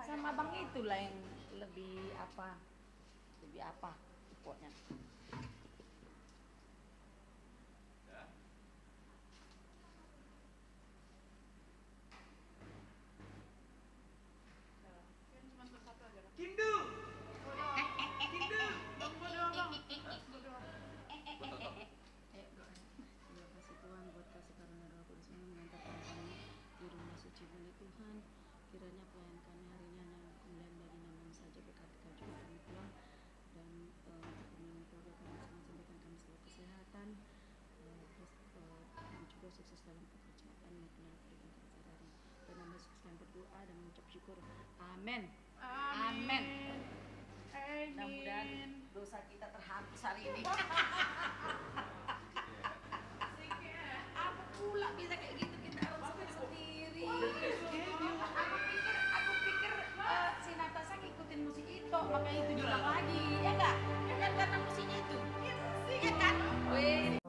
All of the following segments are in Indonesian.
sama bang itulah yang lebih apa pokoknya. Kindu. Kindu. Terima kasih Tuhan buat kasih karunia Roh Kudus yang mengantarkan kami di rumah suci milik Tuhan. Kiranya pelayan kami hari ini hanya kemuliaan bagi nama saja, berkati kau juga kami pulang dan untuk pemimpin keluarga kami sangat sampaikan kami selalu kesehatan, kami juga sukses dalam pekerjaan maupun dalam kehidupan kita sehari-hari. Dan nama Yesus kami berdoa dan mengucap syukur. Amin. Amin. Mudah-mudahan dosa kita terhapus hari ini. Apa pula bisa kayak gitu, kita harus sendiri. Aku pikir si Natasha ngikutin musik itu, makanya itu diulang lagi, ya enggak? Kan karena musiknya itu, ya kan? Weh.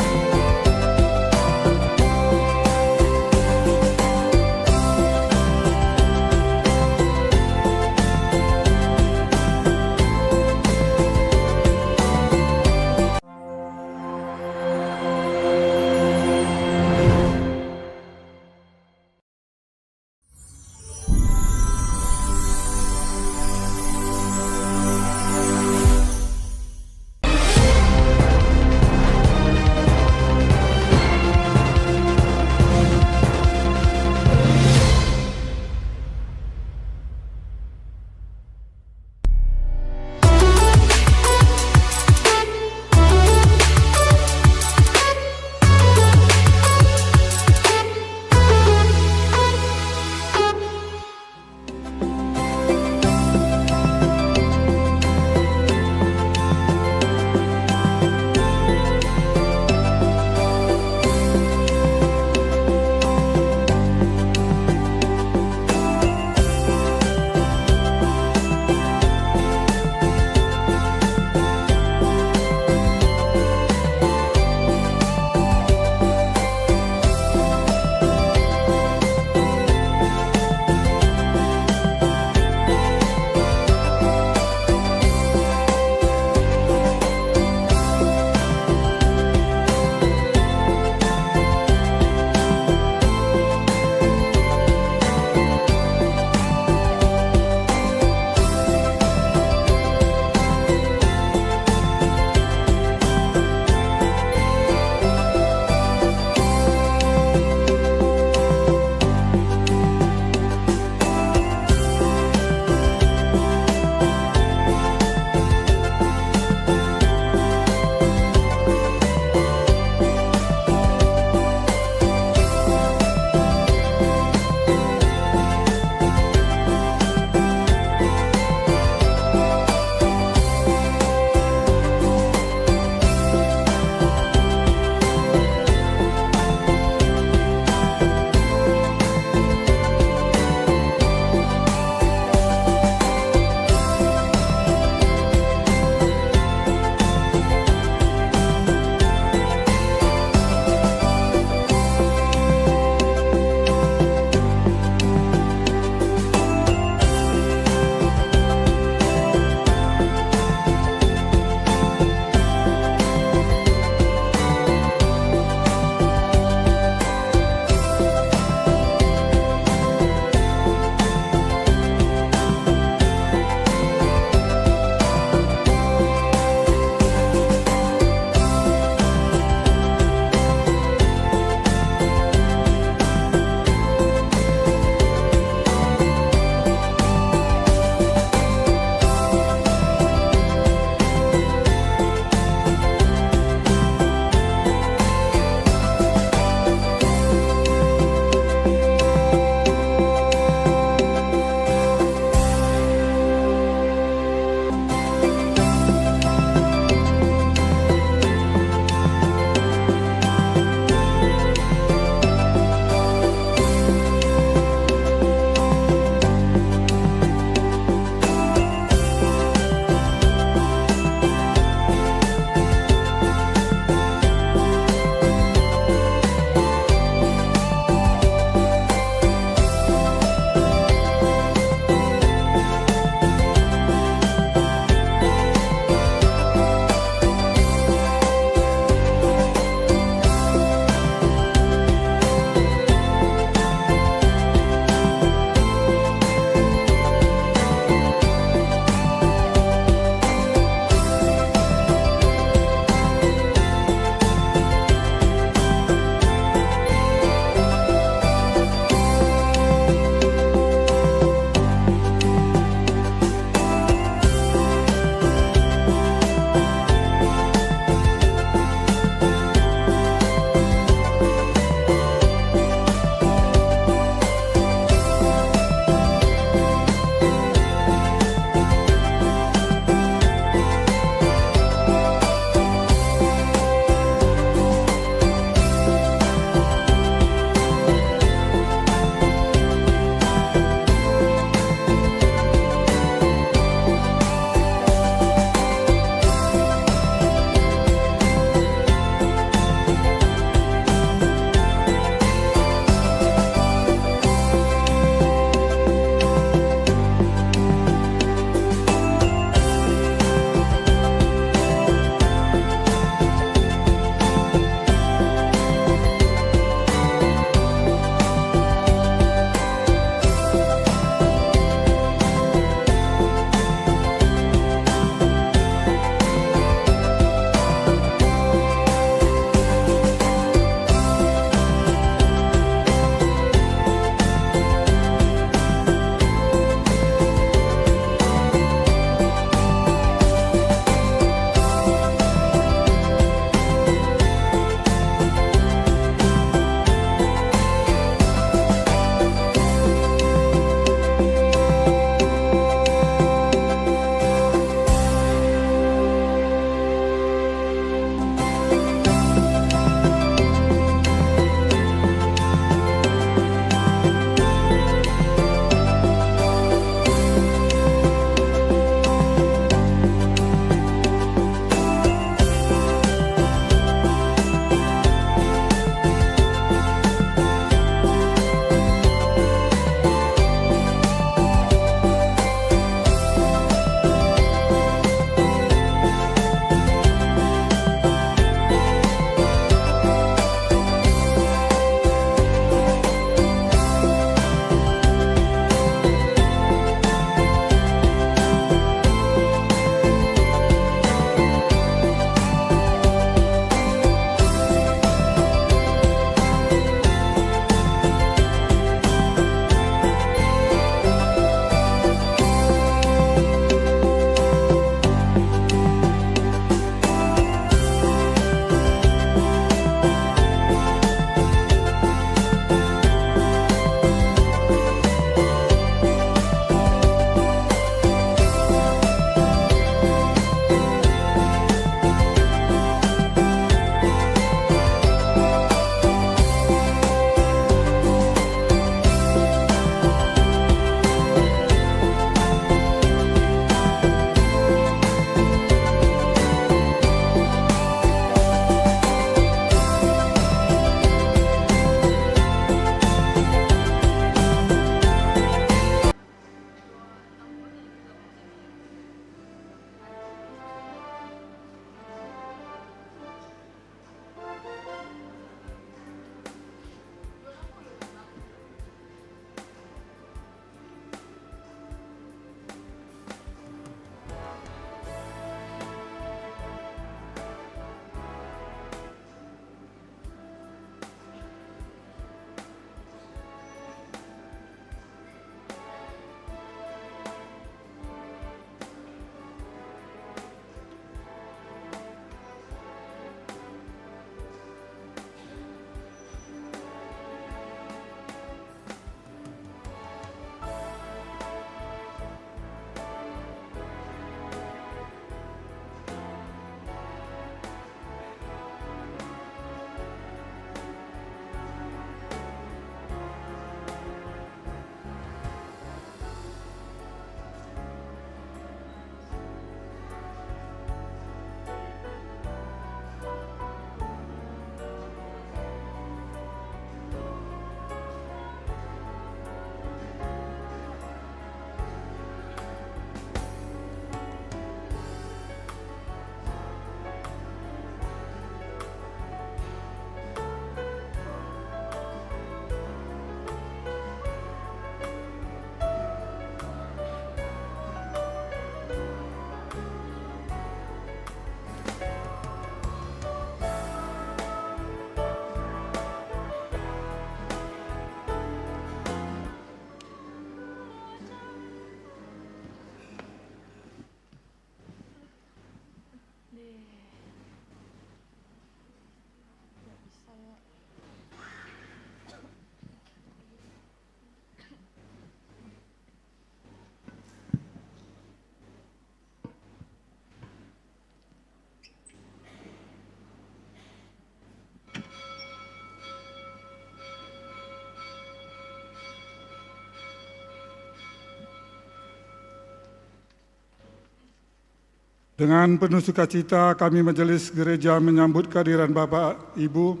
Dengan penuh sukacita kami Majelis Gereja menyambut kehadiran Bapak, Ibu,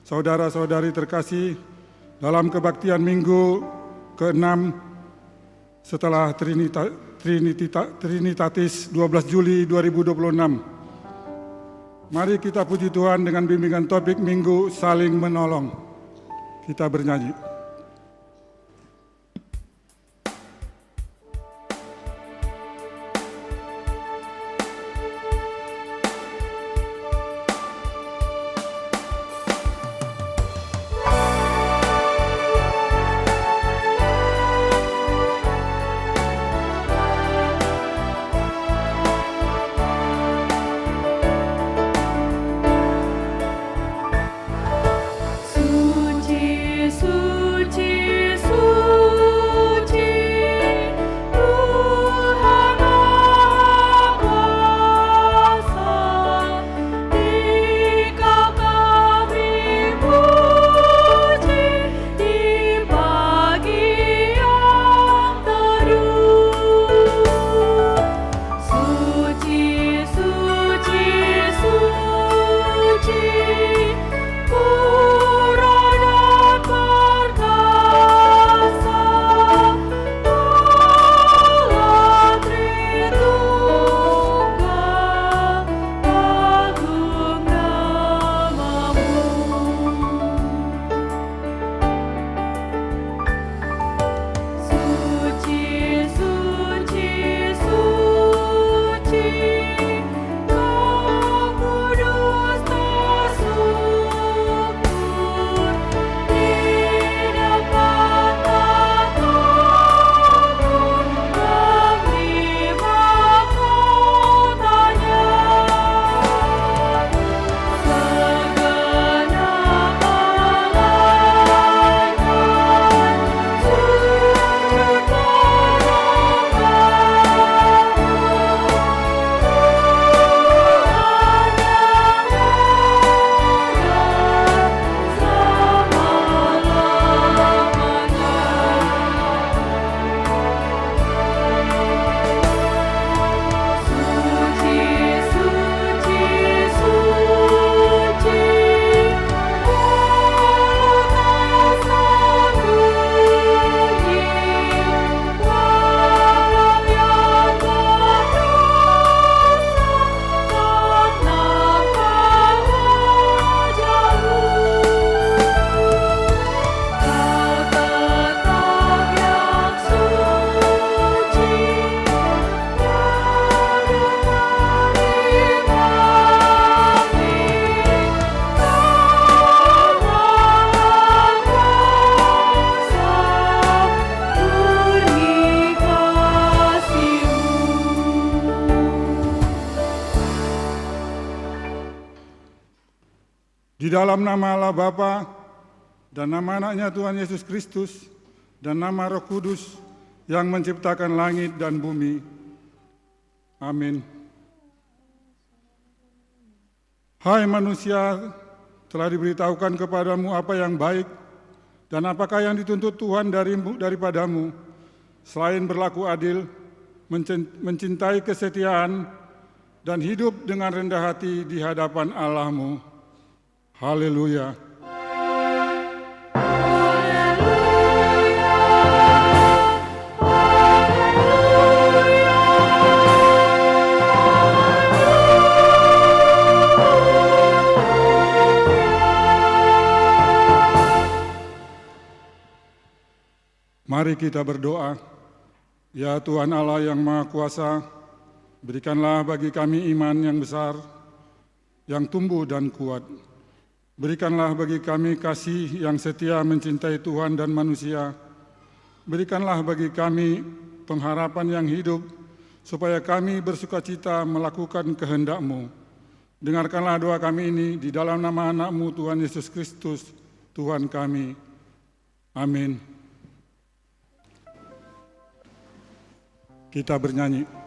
saudara-saudari terkasih dalam kebaktian Minggu ke-6 setelah Trinitatis 12 Juli 2026. Mari kita puji Tuhan dengan bimbingan topik Minggu saling menolong. Kita bernyanyi. Di dalam nama Allah Bapa dan nama anaknya Tuhan Yesus Kristus dan nama Roh Kudus yang menciptakan langit dan bumi. Amin. Hai manusia, telah diberitahukan kepadamu apa yang baik dan apakah yang dituntut Tuhan daripadamu, selain berlaku adil, mencintai kesetiaan, dan hidup dengan rendah hati di hadapan Allahmu. Haleluya. Mari kita berdoa. Ya Tuhan Allah yang Maha Kuasa, berikanlah bagi kami iman yang besar, yang tumbuh dan kuat. Berikanlah bagi kami kasih yang setia mencintai Tuhan dan manusia. Berikanlah bagi kami pengharapan yang hidup, supaya kami bersukacita melakukan kehendak-Mu. Dengarkanlah doa kami ini di dalam nama anak-Mu Tuhan Yesus Kristus, Tuhan kami. Amin. Kita bernyanyi.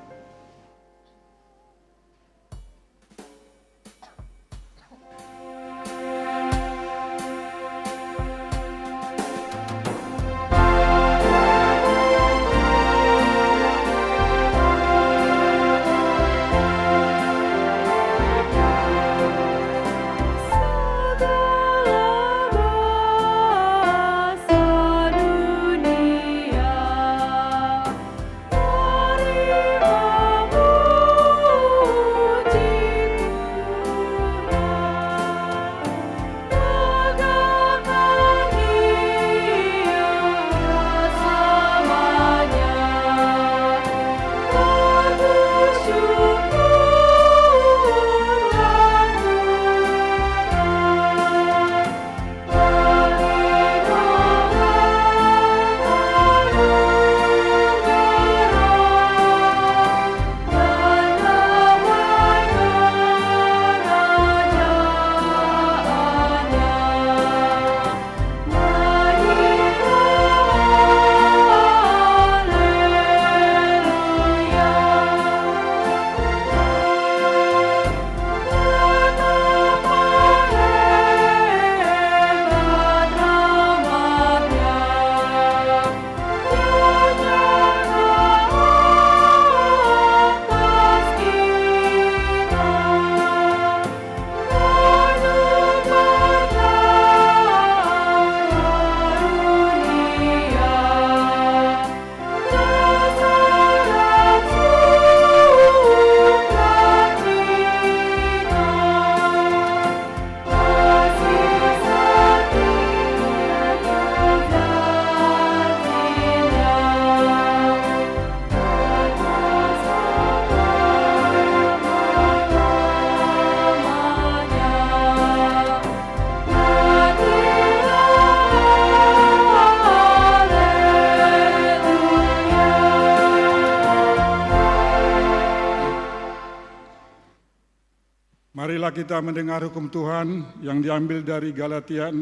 marilah kita mendengar hukum Tuhan yang diambil dari Galatia 6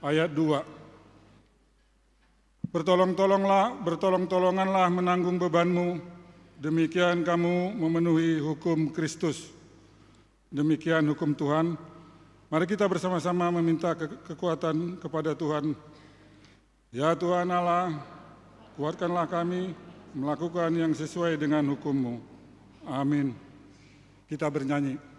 ayat 2. Bertolong-tolonganlah menanggung bebanmu, demikian kamu memenuhi hukum Kristus. Demikian hukum Tuhan. Mari kita bersama-sama meminta kekuatan kepada Tuhan. Ya Tuhan Allah, kuatkanlah kami melakukan yang sesuai dengan hukum-Mu. Amin. Kita bernyanyi.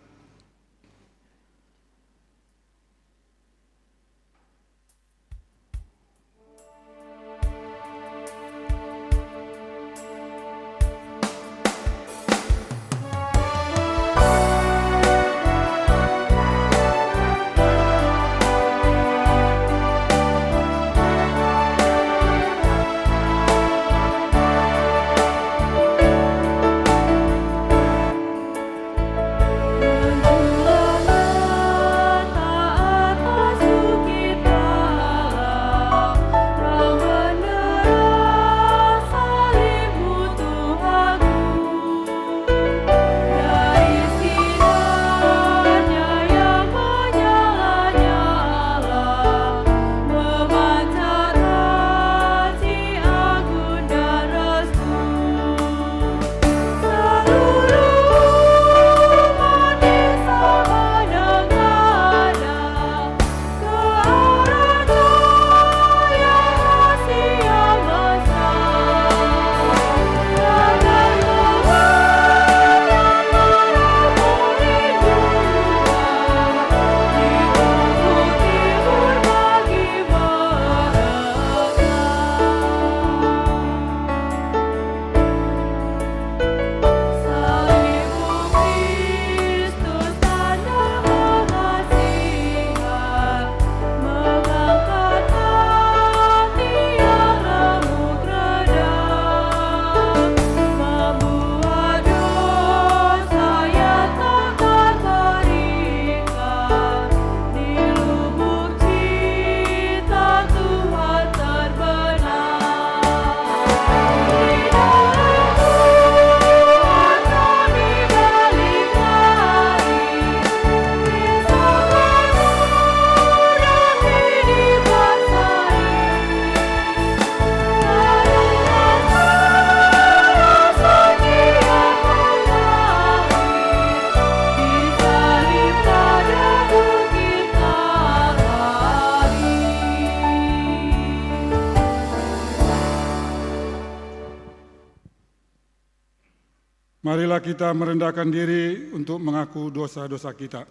Marilah kita merendahkan diri untuk mengaku dosa-dosa kita.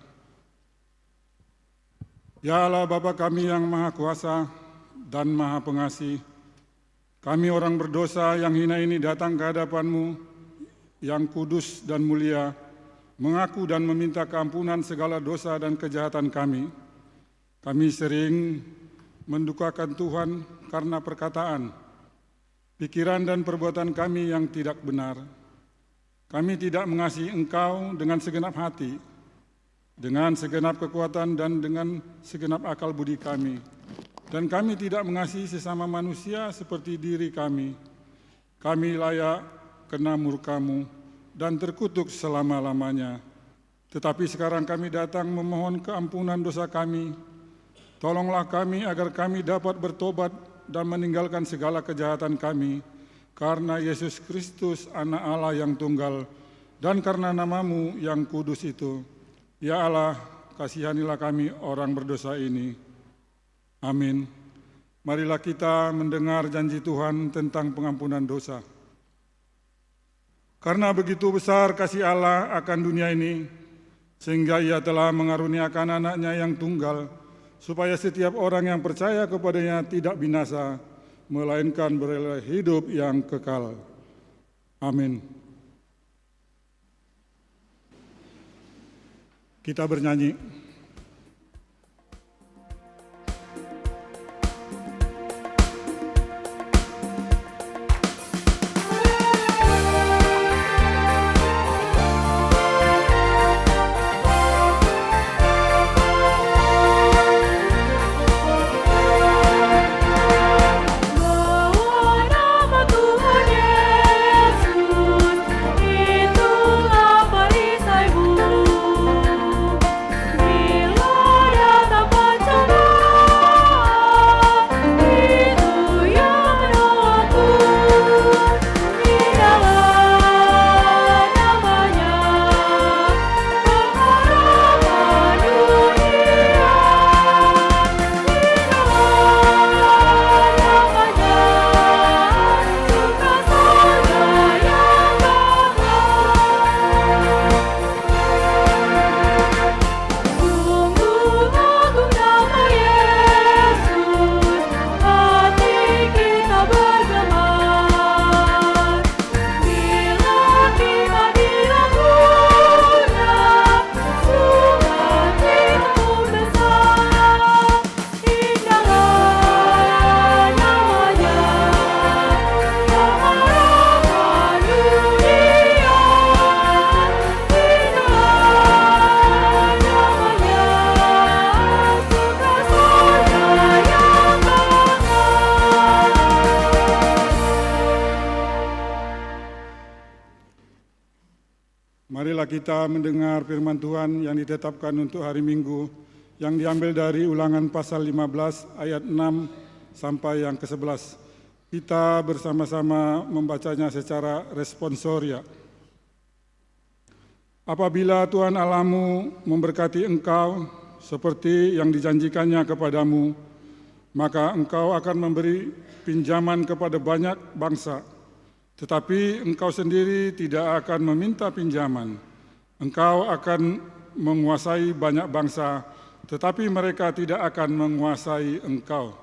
Ya Allah Bapa kami yang Maha Kuasa dan Maha Pengasih, kami orang berdosa yang hina ini datang ke hadapan-Mu yang kudus dan mulia, mengaku dan meminta keampunan segala dosa dan kejahatan kami. Kami sering mendukakan Tuhan karena perkataan, pikiran dan perbuatan kami yang tidak benar. Kami tidak mengasihi Engkau dengan segenap hati, dengan segenap kekuatan dan dengan segenap akal budi kami. Dan kami tidak mengasihi sesama manusia seperti diri kami. Kami layak kena murka-Mu dan terkutuk selama-lamanya. Tetapi sekarang kami datang memohon keampunan dosa kami. Tolonglah kami agar kami dapat bertobat dan meninggalkan segala kejahatan kami, karena Yesus Kristus Anak Allah yang tunggal, dan karena nama-Mu yang kudus itu. Ya Allah, kasihanilah kami orang berdosa ini. Amin. Marilah kita mendengar janji Tuhan tentang pengampunan dosa. Karena begitu besar kasih Allah akan dunia ini, sehingga Ia telah mengaruniakan anak-Nya yang tunggal, supaya setiap orang yang percaya kepadanya tidak binasa, melainkan beroleh hidup yang kekal. Amin. Kita bernyanyi. Itulah perisai-Mu. Marilah kita mendengar firman Tuhan yang ditetapkan untuk hari Minggu yang diambil dari Ulangan pasal 15 ayat 6 sampai yang ke-11. Kita bersama-sama membacanya secara responsoria. Apabila Tuhan Allahmu memberkati engkau seperti yang dijanjikannya kepadamu, maka engkau akan memberi pinjaman kepada banyak bangsa. Tetapi engkau sendiri tidak akan meminta pinjaman. Engkau akan menguasai banyak bangsa, tetapi mereka tidak akan menguasai engkau.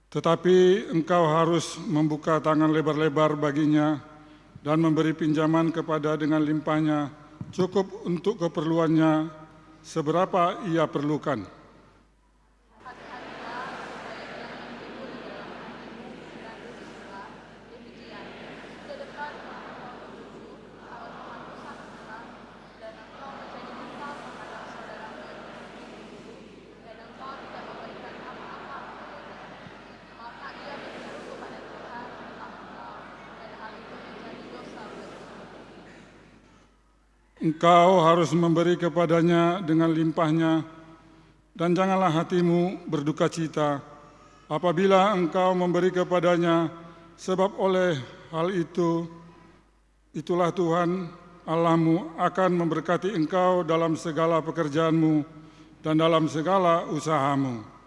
Tetapi engkau harus membuka tangan lebar-lebar baginya dan memberi pinjaman kepada dengan limpahnya, cukup untuk keperluannya seberapa ia perlukan. Engkau harus memberi kepadanya dengan limpahnya, dan janganlah hatimu berduka cita apabila engkau memberi kepadanya, sebab oleh hal itu, itulah Tuhan Allahmu akan memberkati engkau dalam segala pekerjaanmu dan dalam segala usahamu.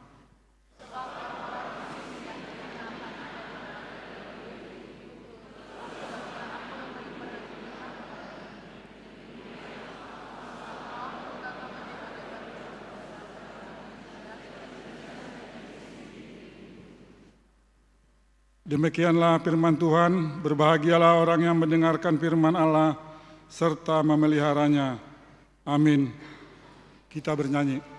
Demikianlah firman Tuhan, berbahagialah orang yang mendengarkan firman Allah serta memeliharanya. Amin. Kita bernyanyi.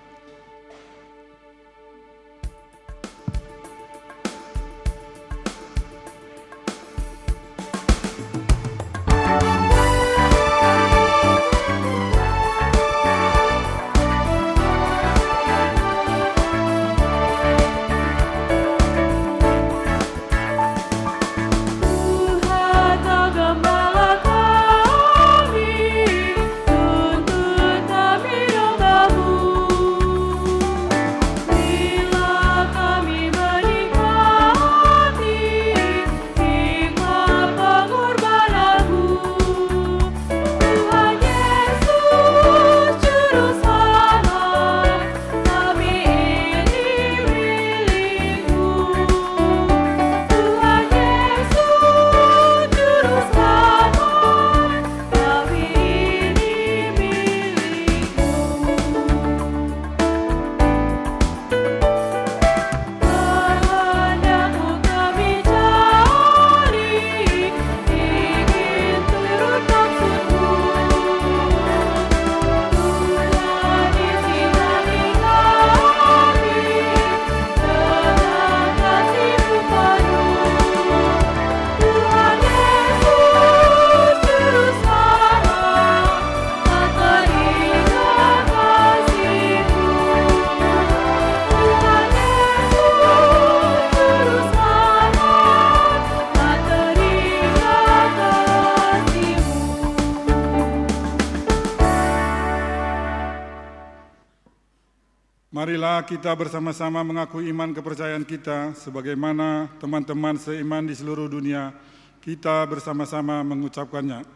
Marilah kita bersama-sama mengaku iman kepercayaan kita sebagaimana teman-teman seiman di seluruh dunia. Kita bersama-sama mengucapkannya.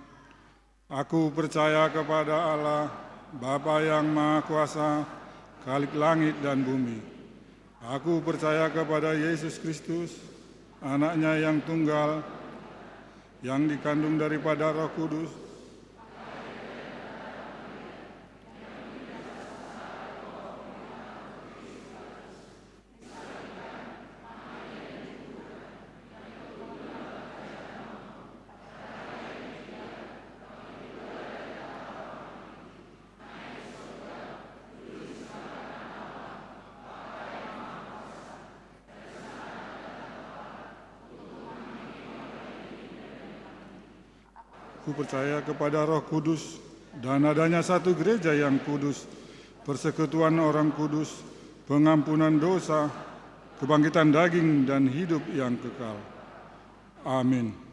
Aku percaya kepada Allah, Bapa yang Maha Kuasa, Khalik langit dan bumi. Aku percaya kepada Yesus Kristus, Anaknya yang tunggal, yang dikandung daripada Roh Kudus, Aku percaya kepada Roh Kudus dan adanya satu gereja yang kudus, persekutuan orang kudus, pengampunan dosa, kebangkitan daging dan hidup yang kekal. Amin.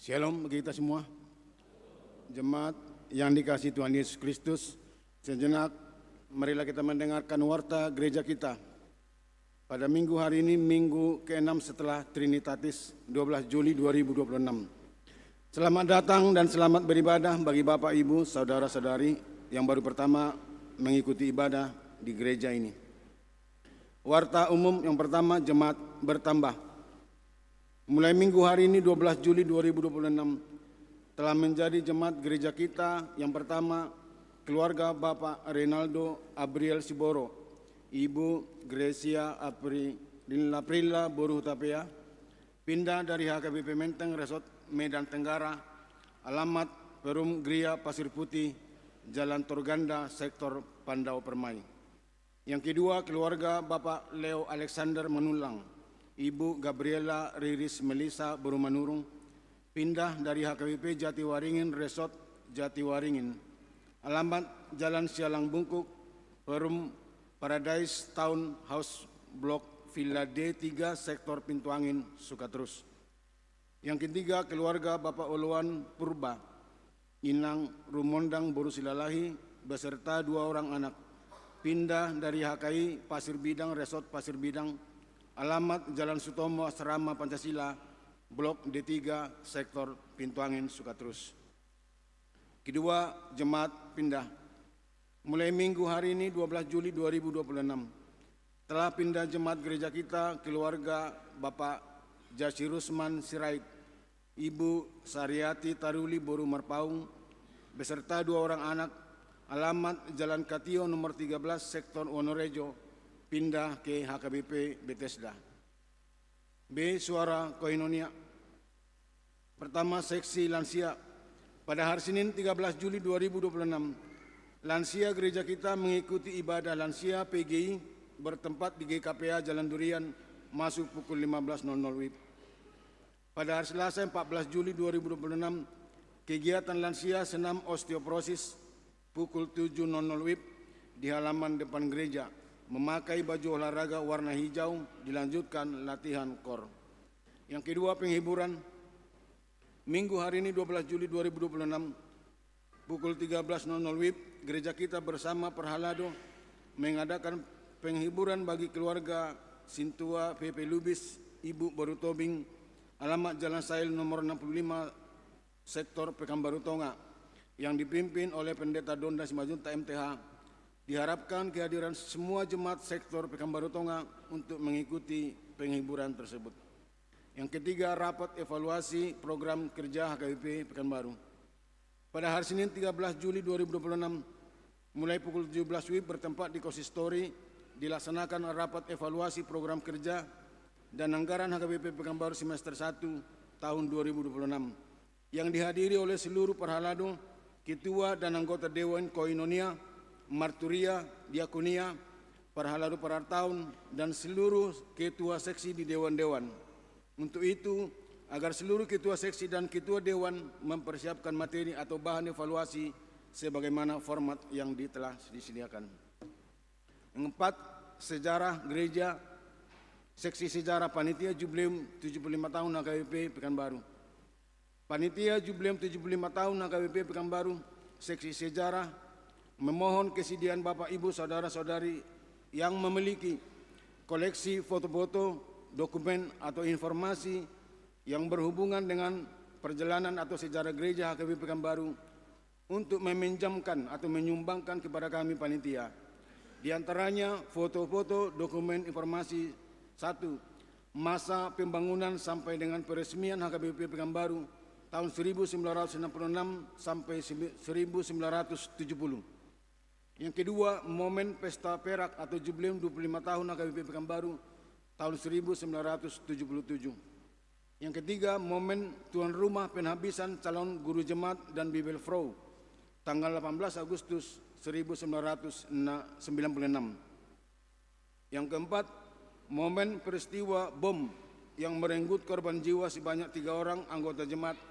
Shalom bagi kita semua. Jemaat yang dikasihi Tuhan Yesus Kristus, sejenak marilah kita mendengarkan warta gereja kita. Pada minggu hari ini, minggu ke-6 setelah Trinitatis, 12 Juli 2026. Selamat datang dan selamat beribadah bagi Bapak, Ibu, Saudara-saudari yang baru pertama mengikuti ibadah di gereja ini. Warta umum yang pertama, jemaat bertambah. Mulai minggu hari ini 12 Juli 2026 telah menjadi jemaat gereja kita yang pertama keluarga Bapak Renaldo Abriel Siboro, Ibu Grecia Aprila Boru Tapea, pindah dari HKBP Menteng Resort Medan Tenggara, alamat Perum Gria Pasir Putih, Jalan Torganda, Sektor Pandau Permai. Yang kedua keluarga Bapak Leo Alexander Menulang, Ibu Gabriela Riris Melisa Borumanurung, pindah dari HKBP Jatiwaringin Resort Jatiwaringin, alamat Jalan Sialang Bungkuk, Perum Paradise Town House Blok Villa D3, Sektor Pintu Angin, Sukatrus. Yang ketiga keluarga Bapak Oluan Purba, Inang Rumondang Borusilalahi, beserta 2 orang anak, pindah dari HKI Pasir Bidang Resort Pasir Bidang, alamat Jalan Sutomo Asrama Pancasila, Blok D3, Sektor Pintu Angin, Sukatrus. Kedua, jemaat pindah. Mulai minggu hari ini 12 Juli 2026 telah pindah jemaat gereja kita keluarga Bapak Jasirusman Sirait, Ibu Sariati Taruli Boru Marpaung, beserta 2 orang anak, alamat Jalan Katio nomor 13, Sektor Wonorejo, pindah ke HKBP Bethesda. B. Suara Koinonia. Pertama, seksi lansia. Pada hari Senin 13 Juli 2026, lansia gereja kita mengikuti ibadah lansia PGI bertempat di GKPA Jalan Durian, masuk pukul 15.00 WIB. Pada hari Selasa 14 Juli 2026, kegiatan lansia senam osteoporosis pukul 7.00 WIB di halaman depan gereja. Memakai baju olahraga warna hijau, dilanjutkan latihan kor. Yang kedua, penghiburan. Minggu hari ini 12 Juli 2026 pukul 13.00 WIB, gereja kita bersama Perhalado mengadakan penghiburan bagi keluarga Sintua PP Lubis, Ibu Baru Tobing, alamat Jalan Sail nomor 65, Sektor Pekanbaru Tonga, yang dipimpin oleh Pendeta Donda Simajunta MTH. Diharapkan kehadiran semua jemaat sektor Pekanbaru Tonga untuk mengikuti penghiburan tersebut. Yang ketiga, rapat evaluasi program kerja HKBP Pekanbaru. Pada hari Senin 13 Juli 2026, mulai pukul 17 WIB bertempat di Konsistori, dilaksanakan rapat evaluasi program kerja dan anggaran HKBP Pekanbaru semester 1 tahun 2026 yang dihadiri oleh seluruh Perhalado, ketua dan anggota Dewan Koinonia, Marturia, Diakonia, Perhalado Parartaun, dan seluruh ketua seksi di dewan-dewan. Untuk itu, agar seluruh ketua seksi dan ketua dewan mempersiapkan materi atau bahan evaluasi sebagaimana format yang telah disediakan. Yang keempat, sejarah gereja, seksi sejarah Panitia Jubileum 75 tahun HKBP Pekanbaru. Panitia Jubileum 75 tahun HKBP Pekanbaru, seksi sejarah, memohon kesediaan Bapak, Ibu, Saudara-saudari yang memiliki koleksi foto-foto, dokumen atau informasi yang berhubungan dengan perjalanan atau sejarah gereja HKBP Pekanbaru untuk meminjamkan atau menyumbangkan kepada kami panitia. Di antaranya foto-foto, dokumen, informasi. 1. Masa pembangunan sampai dengan peresmian HKBP Pekanbaru tahun 1966 sampai 1970. Yang kedua, momen pesta perak atau jubileum 25 tahun HKBP Pekanbaru tahun 1977. Yang ketiga, momen tuan rumah penghabisan calon guru jemaat dan Bibelfrau tanggal 18 Agustus 1996. Yang keempat, momen peristiwa bom yang merenggut korban jiwa sebanyak 3 orang anggota jemaat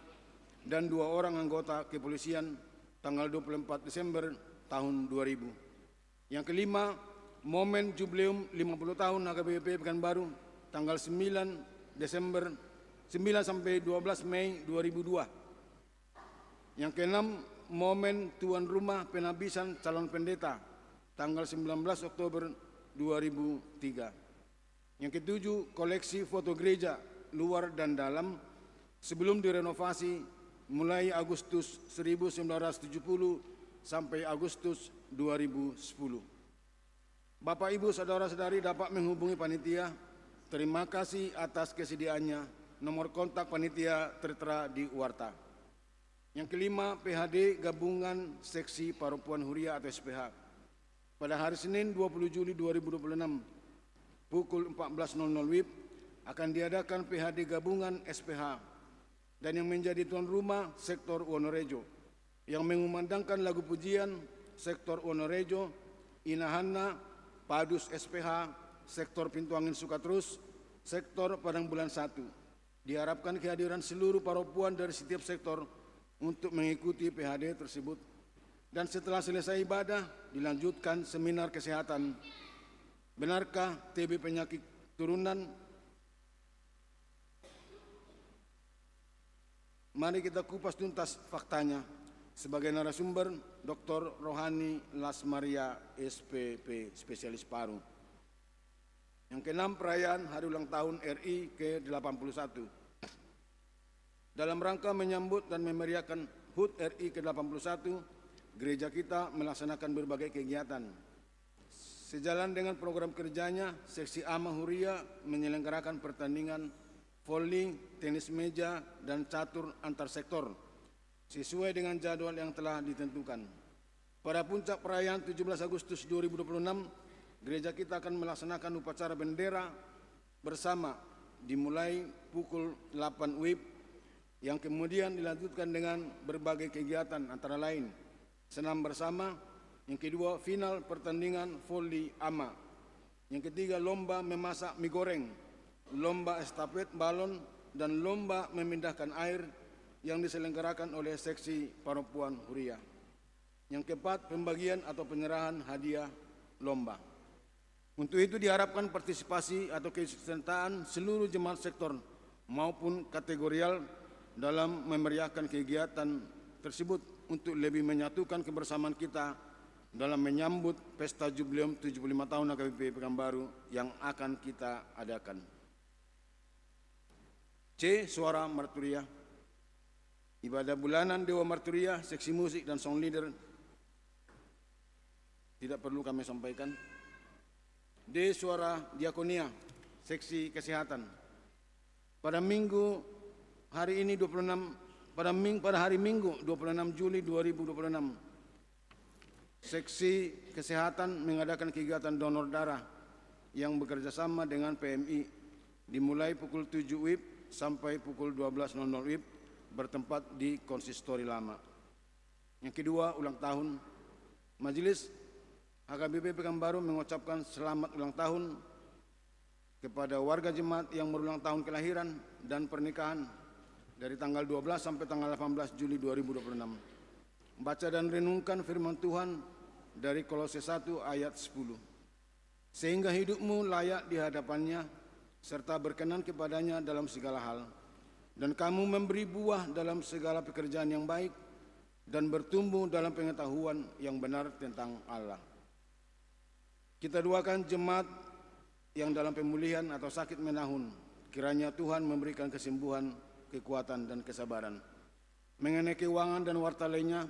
dan 2 orang anggota kepolisian tanggal 24 Desember tahun 2000. Yang kelima, momen jubileum 50 tahun HKBP Pekanbaru tanggal 9 Desember sampai 12 Mei 2002. Yang keenam, momen tuan rumah penabisan calon pendeta tanggal 19 Oktober 2003. Yang ketujuh, koleksi foto gereja luar dan dalam sebelum direnovasi mulai Agustus 1970 sampai Agustus 2010. Bapak, Ibu, saudara-saudari dapat menghubungi panitia. Terima kasih atas kesediaannya. Nomor kontak panitia tertera di warta. Yang kelima, PHD Gabungan Seksi Paropuan Huria atau SPH. Pada hari Senin 20 Juli 2026 pukul 14.00 WIB akan diadakan PHD Gabungan SPH dan yang menjadi tuan rumah sektor Wonorejo yang mengumandangkan lagu pujian sektor Wonorejo, Inahanna, Padus SPH, sektor Pintu Angin Sukatrus, sektor Padang Bulan 1. Diharapkan kehadiran seluruh paropuan dari setiap sektor untuk mengikuti PHD tersebut. Dan setelah selesai ibadah, dilanjutkan seminar kesehatan. Benarkah TB penyakit turunan? Mari kita kupas tuntas faktanya. Sebagai narasumber, Dr. Rohani Lasmaria, SPP, spesialis paru. Yang keenam, perayaan Hari Ulang Tahun RI ke-81. Dalam rangka menyambut dan memeriahkan HUT RI ke-81, gereja kita melaksanakan berbagai kegiatan. Sejalan dengan program kerjanya, Seksi AMA Huria menyelenggarakan pertandingan volley, tenis meja, dan catur antar sektor sesuai dengan jadwal yang telah ditentukan. Pada puncak perayaan 17 Agustus 2026, gereja kita akan melaksanakan upacara bendera bersama dimulai pukul 8 WIB yang kemudian dilanjutkan dengan berbagai kegiatan antara lain senam bersama, yang kedua final pertandingan volley AMA, yang ketiga lomba memasak mie goreng, lomba estafet balon, dan lomba memindahkan air yang diselenggarakan oleh Seksi Paropuan Huria. Yang keempat, pembagian atau penyerahan hadiah lomba. Untuk itu diharapkan partisipasi atau keikutsertaan seluruh jemaat sektor maupun kategorial dalam memeriahkan kegiatan tersebut untuk lebih menyatukan kebersamaan kita dalam menyambut pesta jubileum 75 tahun HKBP Pekanbaru yang akan kita adakan. C. Suara Marturia. Ibadah bulanan Dewa Marturia, seksi musik dan sound leader tidak perlu kami sampaikan. D. Suara Diakonia, seksi kesehatan. Pada Minggu hari ini 26 pada hari Minggu 26 Juli 2026, seksi kesehatan mengadakan kegiatan donor darah yang bekerjasama dengan PMI dimulai pukul 7 WIB sampai pukul 12.00 WIB bertempat di Konsistori Lama. Yang kedua, ulang tahun. Majelis HKBP Pekanbaru mengucapkan selamat ulang tahun kepada warga jemaat yang berulang tahun kelahiran dan pernikahan dari tanggal 12 sampai tanggal 18 Juli 2026. Baca dan renungkan firman Tuhan dari Kolose 1 ayat 10. Sehingga hidupmu layak di hadapannya serta berkenan kepadanya dalam segala hal, dan kamu memberi buah dalam segala pekerjaan yang baik dan bertumbuh dalam pengetahuan yang benar tentang Allah. Kita doakan jemaat yang dalam pemulihan atau sakit menahun, kiranya Tuhan memberikan kesembuhan, kekuatan, dan kesabaran. Mengenai keuangan dan warta lainnya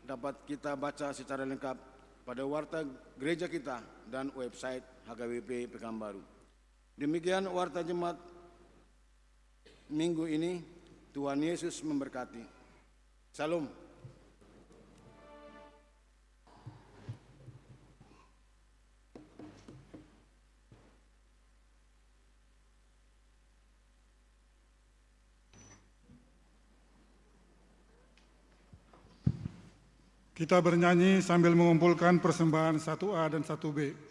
dapat kita baca secara lengkap pada warta gereja kita dan website HKBP Pekanbaru. Demikian warta jemaat minggu ini. Tuhan Yesus memberkati. Salam. Kita bernyanyi sambil mengumpulkan persembahan 1A dan 1B.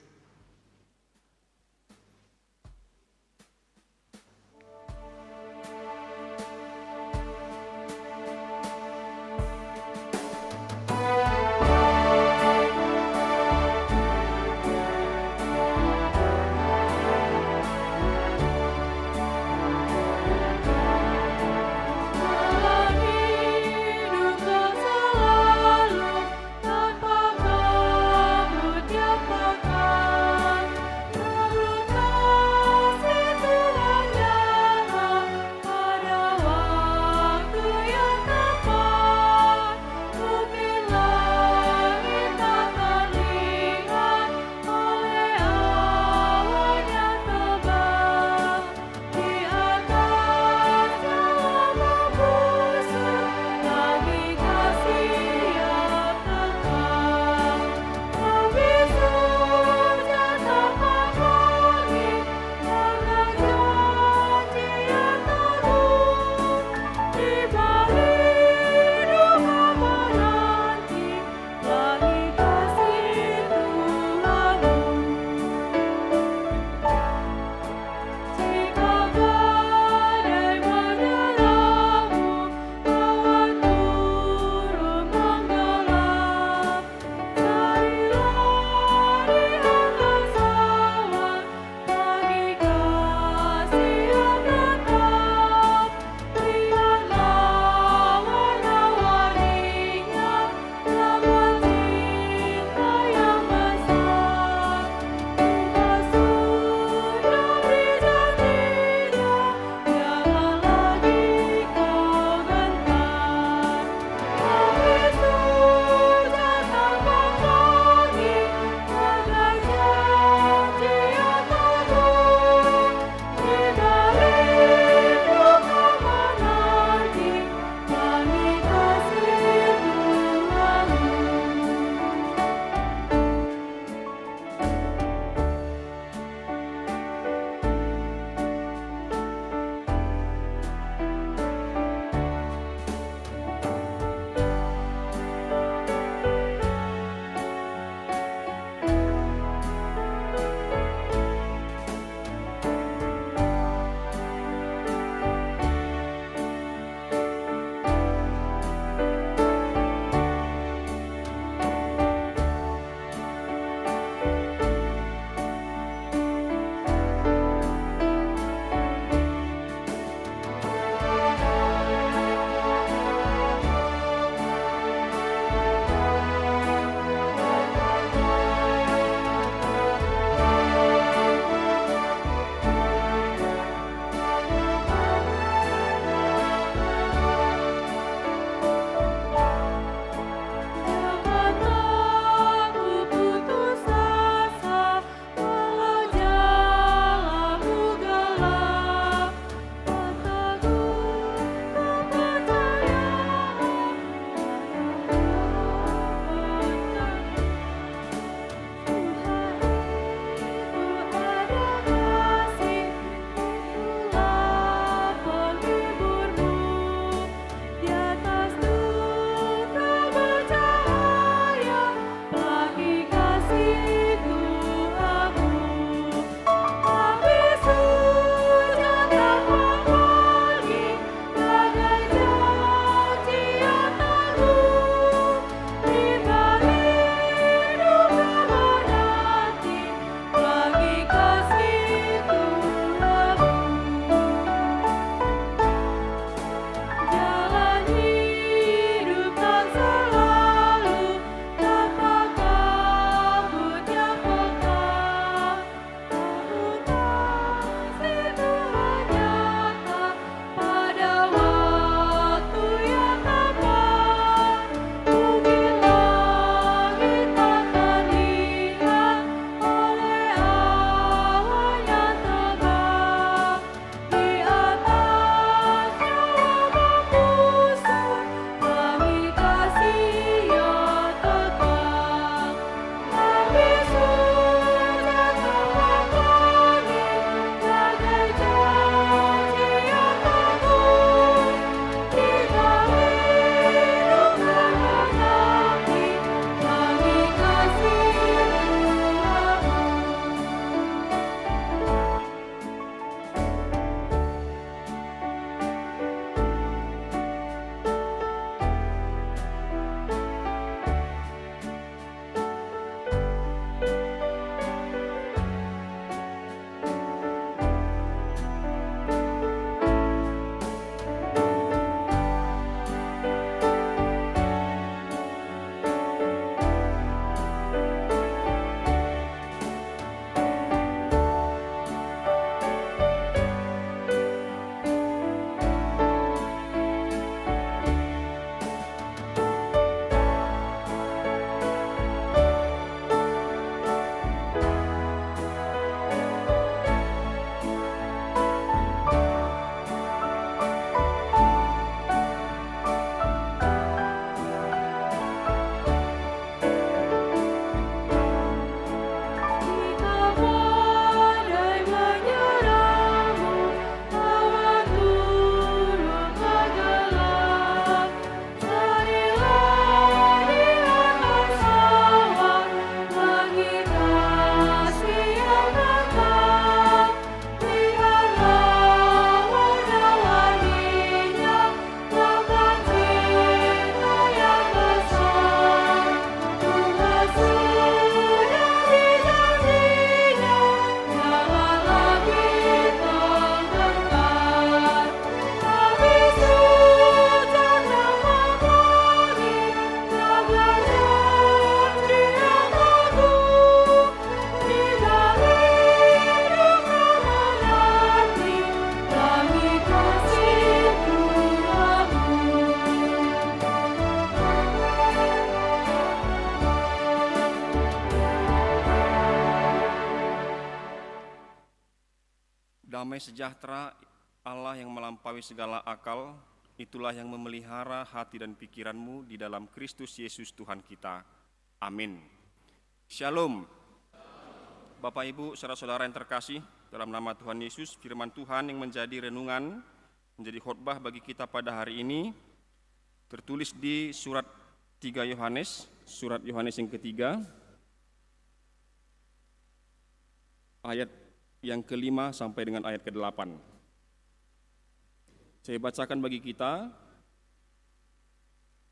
Damai sejahtera Allah yang melampaui segala akal, itulah yang memelihara hati dan pikiranmu di dalam Kristus Yesus Tuhan kita. Amin. Shalom. Bapak Ibu, saudara-saudara yang terkasih, dalam nama Tuhan Yesus, firman Tuhan yang menjadi renungan, menjadi khotbah bagi kita pada hari ini, tertulis di surat 3 Yohanes, surat Yohanes yang ketiga, ayat yang ke-5 sampai dengan ayat ke-8. Saya bacakan bagi kita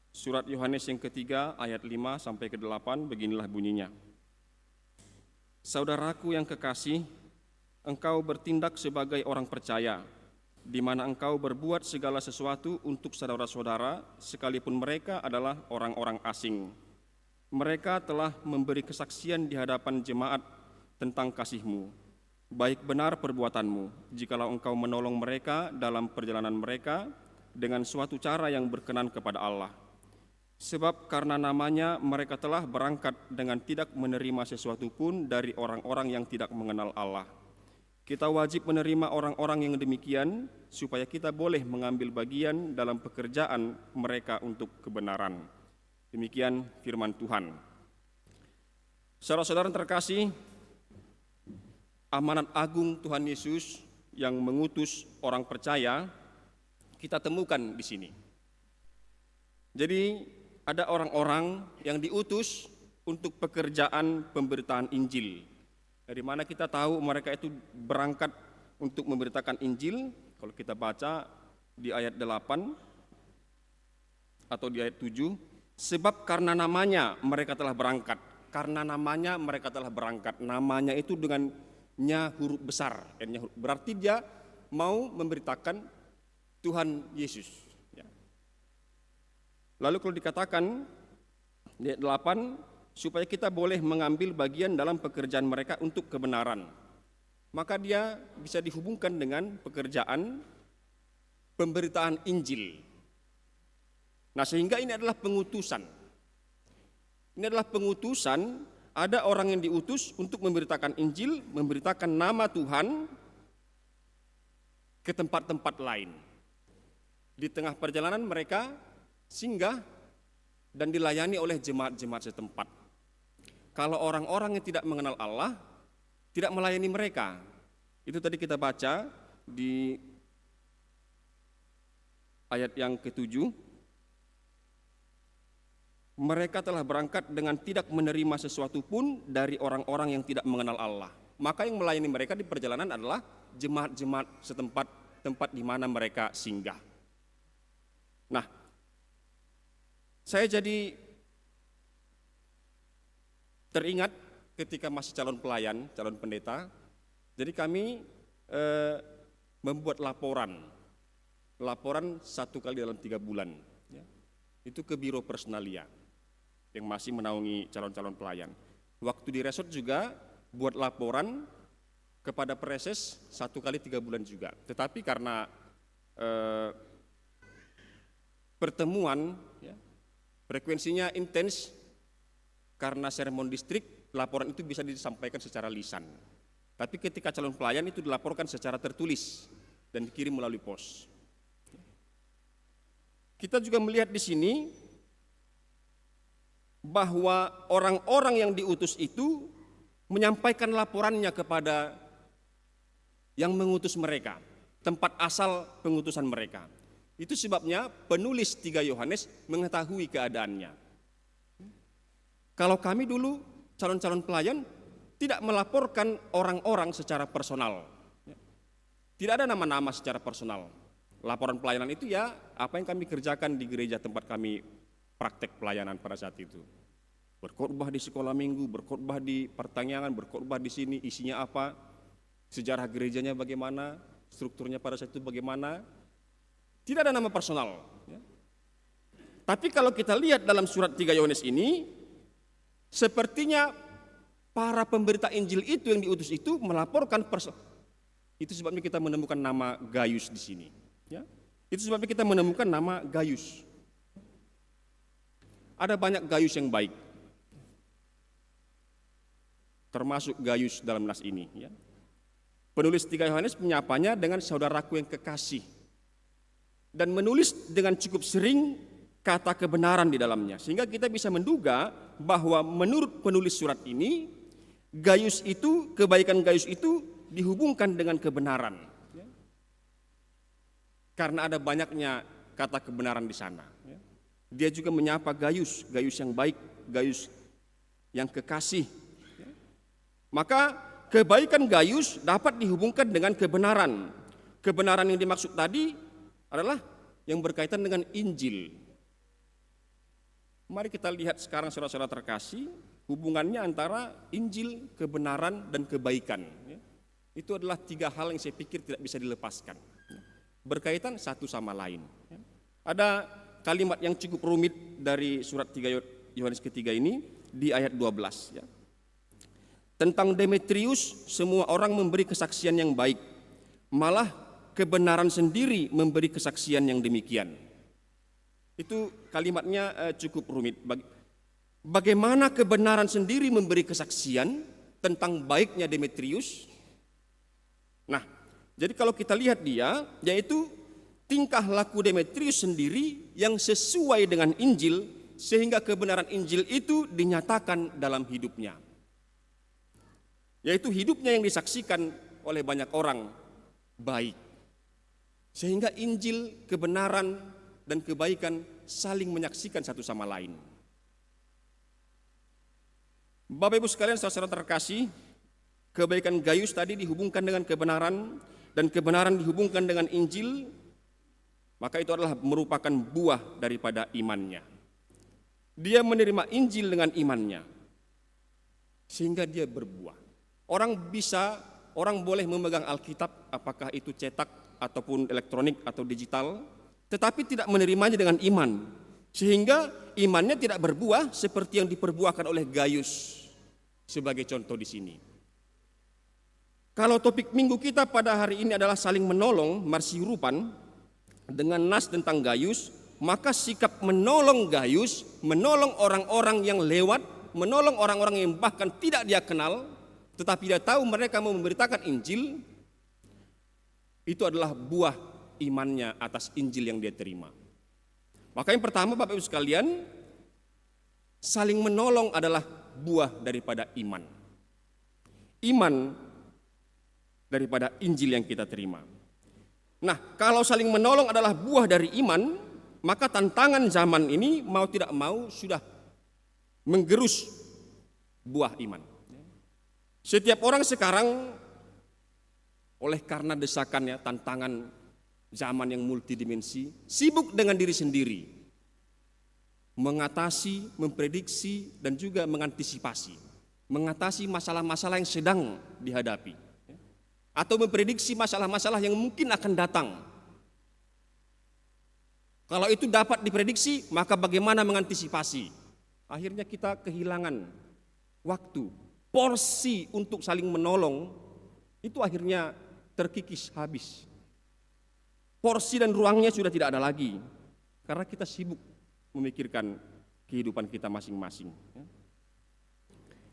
surat Yohanes yang ketiga ayat 5 sampai ke-8, beginilah bunyinya. Saudaraku yang kekasih, engkau bertindak sebagai orang percaya, di mana engkau berbuat segala sesuatu untuk saudara-saudara, sekalipun mereka adalah orang-orang asing. Mereka telah memberi kesaksian di hadapan jemaat tentang kasih-Mu. Baik benar perbuatanmu, jikalau engkau menolong mereka dalam perjalanan mereka dengan suatu cara yang berkenan kepada Allah. Sebab karena namanya mereka telah berangkat dengan tidak menerima sesuatu pun dari orang-orang yang tidak mengenal Allah. Kita wajib menerima orang-orang yang demikian, supaya kita boleh mengambil bagian dalam pekerjaan mereka untuk kebenaran. Demikian firman Tuhan. Saudara-saudara terkasih, amanat agung Tuhan Yesus yang mengutus orang percaya kita temukan di sini. Jadi ada orang-orang yang diutus untuk pekerjaan pemberitaan Injil. Dari mana kita tahu mereka itu berangkat untuk memberitakan Injil? Kalau kita baca di ayat 8 atau di ayat 7, sebab karena namanya mereka telah berangkat. Karena namanya mereka telah berangkat. Namanya itu dengan huruf besar, berarti dia mau memberitakan Tuhan Yesus. Lalu kalau dikatakan di ayat 8, supaya kita boleh mengambil bagian dalam pekerjaan mereka untuk kebenaran, maka dia bisa dihubungkan dengan pekerjaan pemberitaan Injil. Nah, sehingga ini adalah pengutusan. Ini adalah pengutusan. Ada orang yang diutus untuk memberitakan Injil, memberitakan nama Tuhan ke tempat-tempat lain. Di tengah perjalanan mereka singgah dan dilayani oleh jemaat-jemaat setempat. Kalau orang-orang yang tidak mengenal Allah, tidak melayani mereka. Itu tadi kita baca di ayat yang ke-7. Mereka telah berangkat dengan tidak menerima sesuatu pun dari orang-orang yang tidak mengenal Allah. Maka yang melayani mereka di perjalanan adalah jemaat-jemaat setempat, tempat di mana mereka singgah. Nah, saya jadi teringat ketika masih calon pelayan, calon pendeta. Jadi kami membuat laporan 1 kali dalam 3 bulan. Itu ke Biro Personalia yang masih menaungi calon-calon pelayan. Waktu di resort juga buat laporan kepada Preses 1 kali 3 bulan juga. Tetapi karena pertemuan frekuensinya intens, karena seremon distrik, laporan itu bisa disampaikan secara lisan. Tapi ketika calon pelayan itu dilaporkan secara tertulis dan dikirim melalui pos. Kita juga melihat di sini bahwa orang-orang yang diutus itu menyampaikan laporannya kepada yang mengutus mereka, tempat asal pengutusan mereka. Itu sebabnya penulis 3 Yohanes mengetahui keadaannya. Kalau kami dulu calon-calon pelayan tidak melaporkan orang-orang secara personal. Tidak ada nama-nama secara personal. Laporan pelayanan itu ya apa yang kami kerjakan di gereja tempat kami praktek pelayanan pada saat itu. Berkhotbah di sekolah minggu, berkhotbah di pertanian, berkhotbah di sini, isinya apa, sejarah gerejanya bagaimana, strukturnya pada saat itu bagaimana. Tidak ada nama personal. Tapi kalau kita lihat dalam surat 3 Yohanes ini, sepertinya para pemberita Injil itu yang diutus itu melaporkan itu sebabnya kita menemukan nama Gaius di sini. Itu sebabnya kita menemukan nama Gaius. Ada banyak Gaius yang baik, termasuk Gaius dalam nas ini. Penulis 3 Yohanes menyapanya dengan saudaraku yang kekasih. Dan menulis dengan cukup sering kata kebenaran di dalamnya. Sehingga kita bisa menduga bahwa menurut penulis surat ini, Gaius itu, kebaikan Gaius itu dihubungkan dengan kebenaran. Karena ada banyaknya kata kebenaran di sana. Dia juga menyapa Gaius, Gaius yang baik, Gaius yang kekasih. Maka kebaikan Gaius dapat dihubungkan dengan kebenaran. Kebenaran yang dimaksud tadi adalah yang berkaitan dengan Injil. Mari kita lihat sekarang saudara-saudara terkasih, hubungannya antara Injil, kebenaran, dan kebaikan. Itu adalah 3 hal yang saya pikir tidak bisa dilepaskan. Berkaitan satu sama lain. Ada kalimat yang cukup rumit dari surat 3 Yohanes ketiga ini di ayat 12. Tentang Demetrius, semua orang memberi kesaksian yang baik, malah kebenaran sendiri memberi kesaksian yang demikian. Itu kalimatnya cukup rumit. Bagaimana kebenaran sendiri memberi kesaksian tentang baiknya Demetrius? Nah, jadi kalau kita lihat dia, yaitu tingkah laku Demetrius sendiri yang sesuai dengan Injil, sehingga kebenaran Injil itu dinyatakan dalam hidupnya. Yaitu hidupnya yang disaksikan oleh banyak orang baik. Sehingga Injil, kebenaran, dan kebaikan saling menyaksikan satu sama lain. Bapak Ibu sekalian, saudara-saudara terkasih, kebaikan Gaius tadi dihubungkan dengan kebenaran, dan kebenaran dihubungkan dengan Injil, maka itu adalah merupakan buah daripada imannya. Dia menerima Injil dengan imannya, sehingga dia berbuah. Orang boleh memegang Alkitab, apakah itu cetak ataupun elektronik atau digital, tetapi tidak menerimanya dengan iman, sehingga imannya tidak berbuah seperti yang diperbuahkan oleh Gaius sebagai contoh di sini. Kalau topik minggu kita pada hari ini adalah saling menolong, marsiurupan, dengan nas tentang Gaius, maka sikap menolong Gaius, menolong orang-orang yang lewat, menolong orang-orang yang bahkan tidak dia kenal, tetapi dia tahu mereka mau memberitakan Injil, itu adalah buah imannya atas Injil yang dia terima. Maka yang pertama Bapak Ibu sekalian, saling menolong adalah buah daripada iman. Iman daripada Injil yang kita terima. Nah, kalau saling menolong adalah buah dari iman, maka tantangan zaman ini mau tidak mau sudah menggerus buah iman. Setiap orang sekarang oleh karena desakannya, tantangan zaman yang multidimensi, sibuk dengan diri sendiri, mengatasi, memprediksi, dan juga mengantisipasi, mengatasi masalah-masalah yang sedang dihadapi, atau memprediksi masalah-masalah yang mungkin akan datang. Kalau itu dapat diprediksi, maka bagaimana mengantisipasi? Akhirnya kita kehilangan waktu, porsi untuk saling menolong, itu akhirnya terkikis habis. Porsi dan ruangnya sudah tidak ada lagi, karena kita sibuk memikirkan kehidupan kita masing-masing.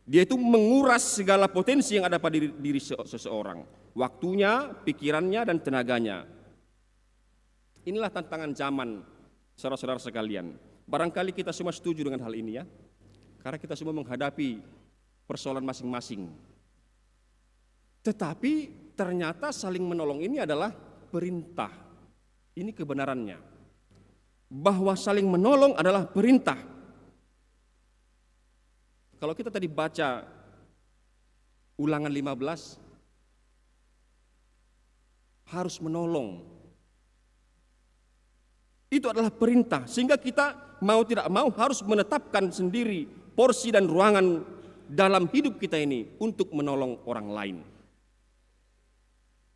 Dia itu menguras segala potensi yang ada pada diri seseorang, waktunya, pikirannya, dan tenaganya. Inilah tantangan zaman, saudara-saudara sekalian. Barangkali kita semua setuju dengan hal ini ya, karena kita semua menghadapi persoalan masing-masing. Tetapi ternyata saling menolong ini adalah perintah. Ini kebenarannya. Bahwa saling menolong adalah perintah. Kalau kita tadi baca Ulangan 15, harus menolong. Itu adalah perintah, sehingga kita mau tidak mau harus menetapkan sendiri porsi dan ruangan dalam hidup kita ini untuk menolong orang lain.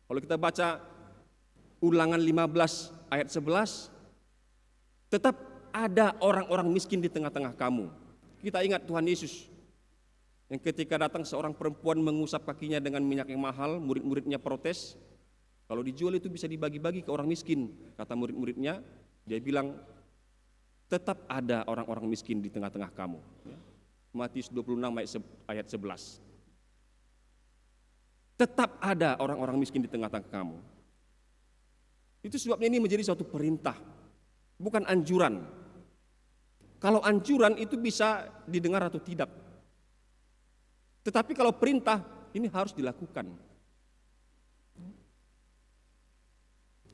Kalau kita baca Ulangan 15 ayat 11, tetap ada orang-orang miskin di tengah-tengah kamu. Kita ingat Tuhan Yesus yang ketika datang seorang perempuan mengusap kakinya dengan minyak yang mahal, murid-muridnya protes. Kalau dijual itu bisa dibagi-bagi ke orang miskin, kata murid-muridnya. Dia bilang, tetap ada orang-orang miskin di tengah-tengah kamu. Matius 26 ayat 11. Tetap ada orang-orang miskin di tengah-tengah kamu. Itu sebabnya ini menjadi suatu perintah, bukan anjuran. Kalau anjuran itu bisa didengar atau tidak. Tetapi kalau perintah, ini harus dilakukan.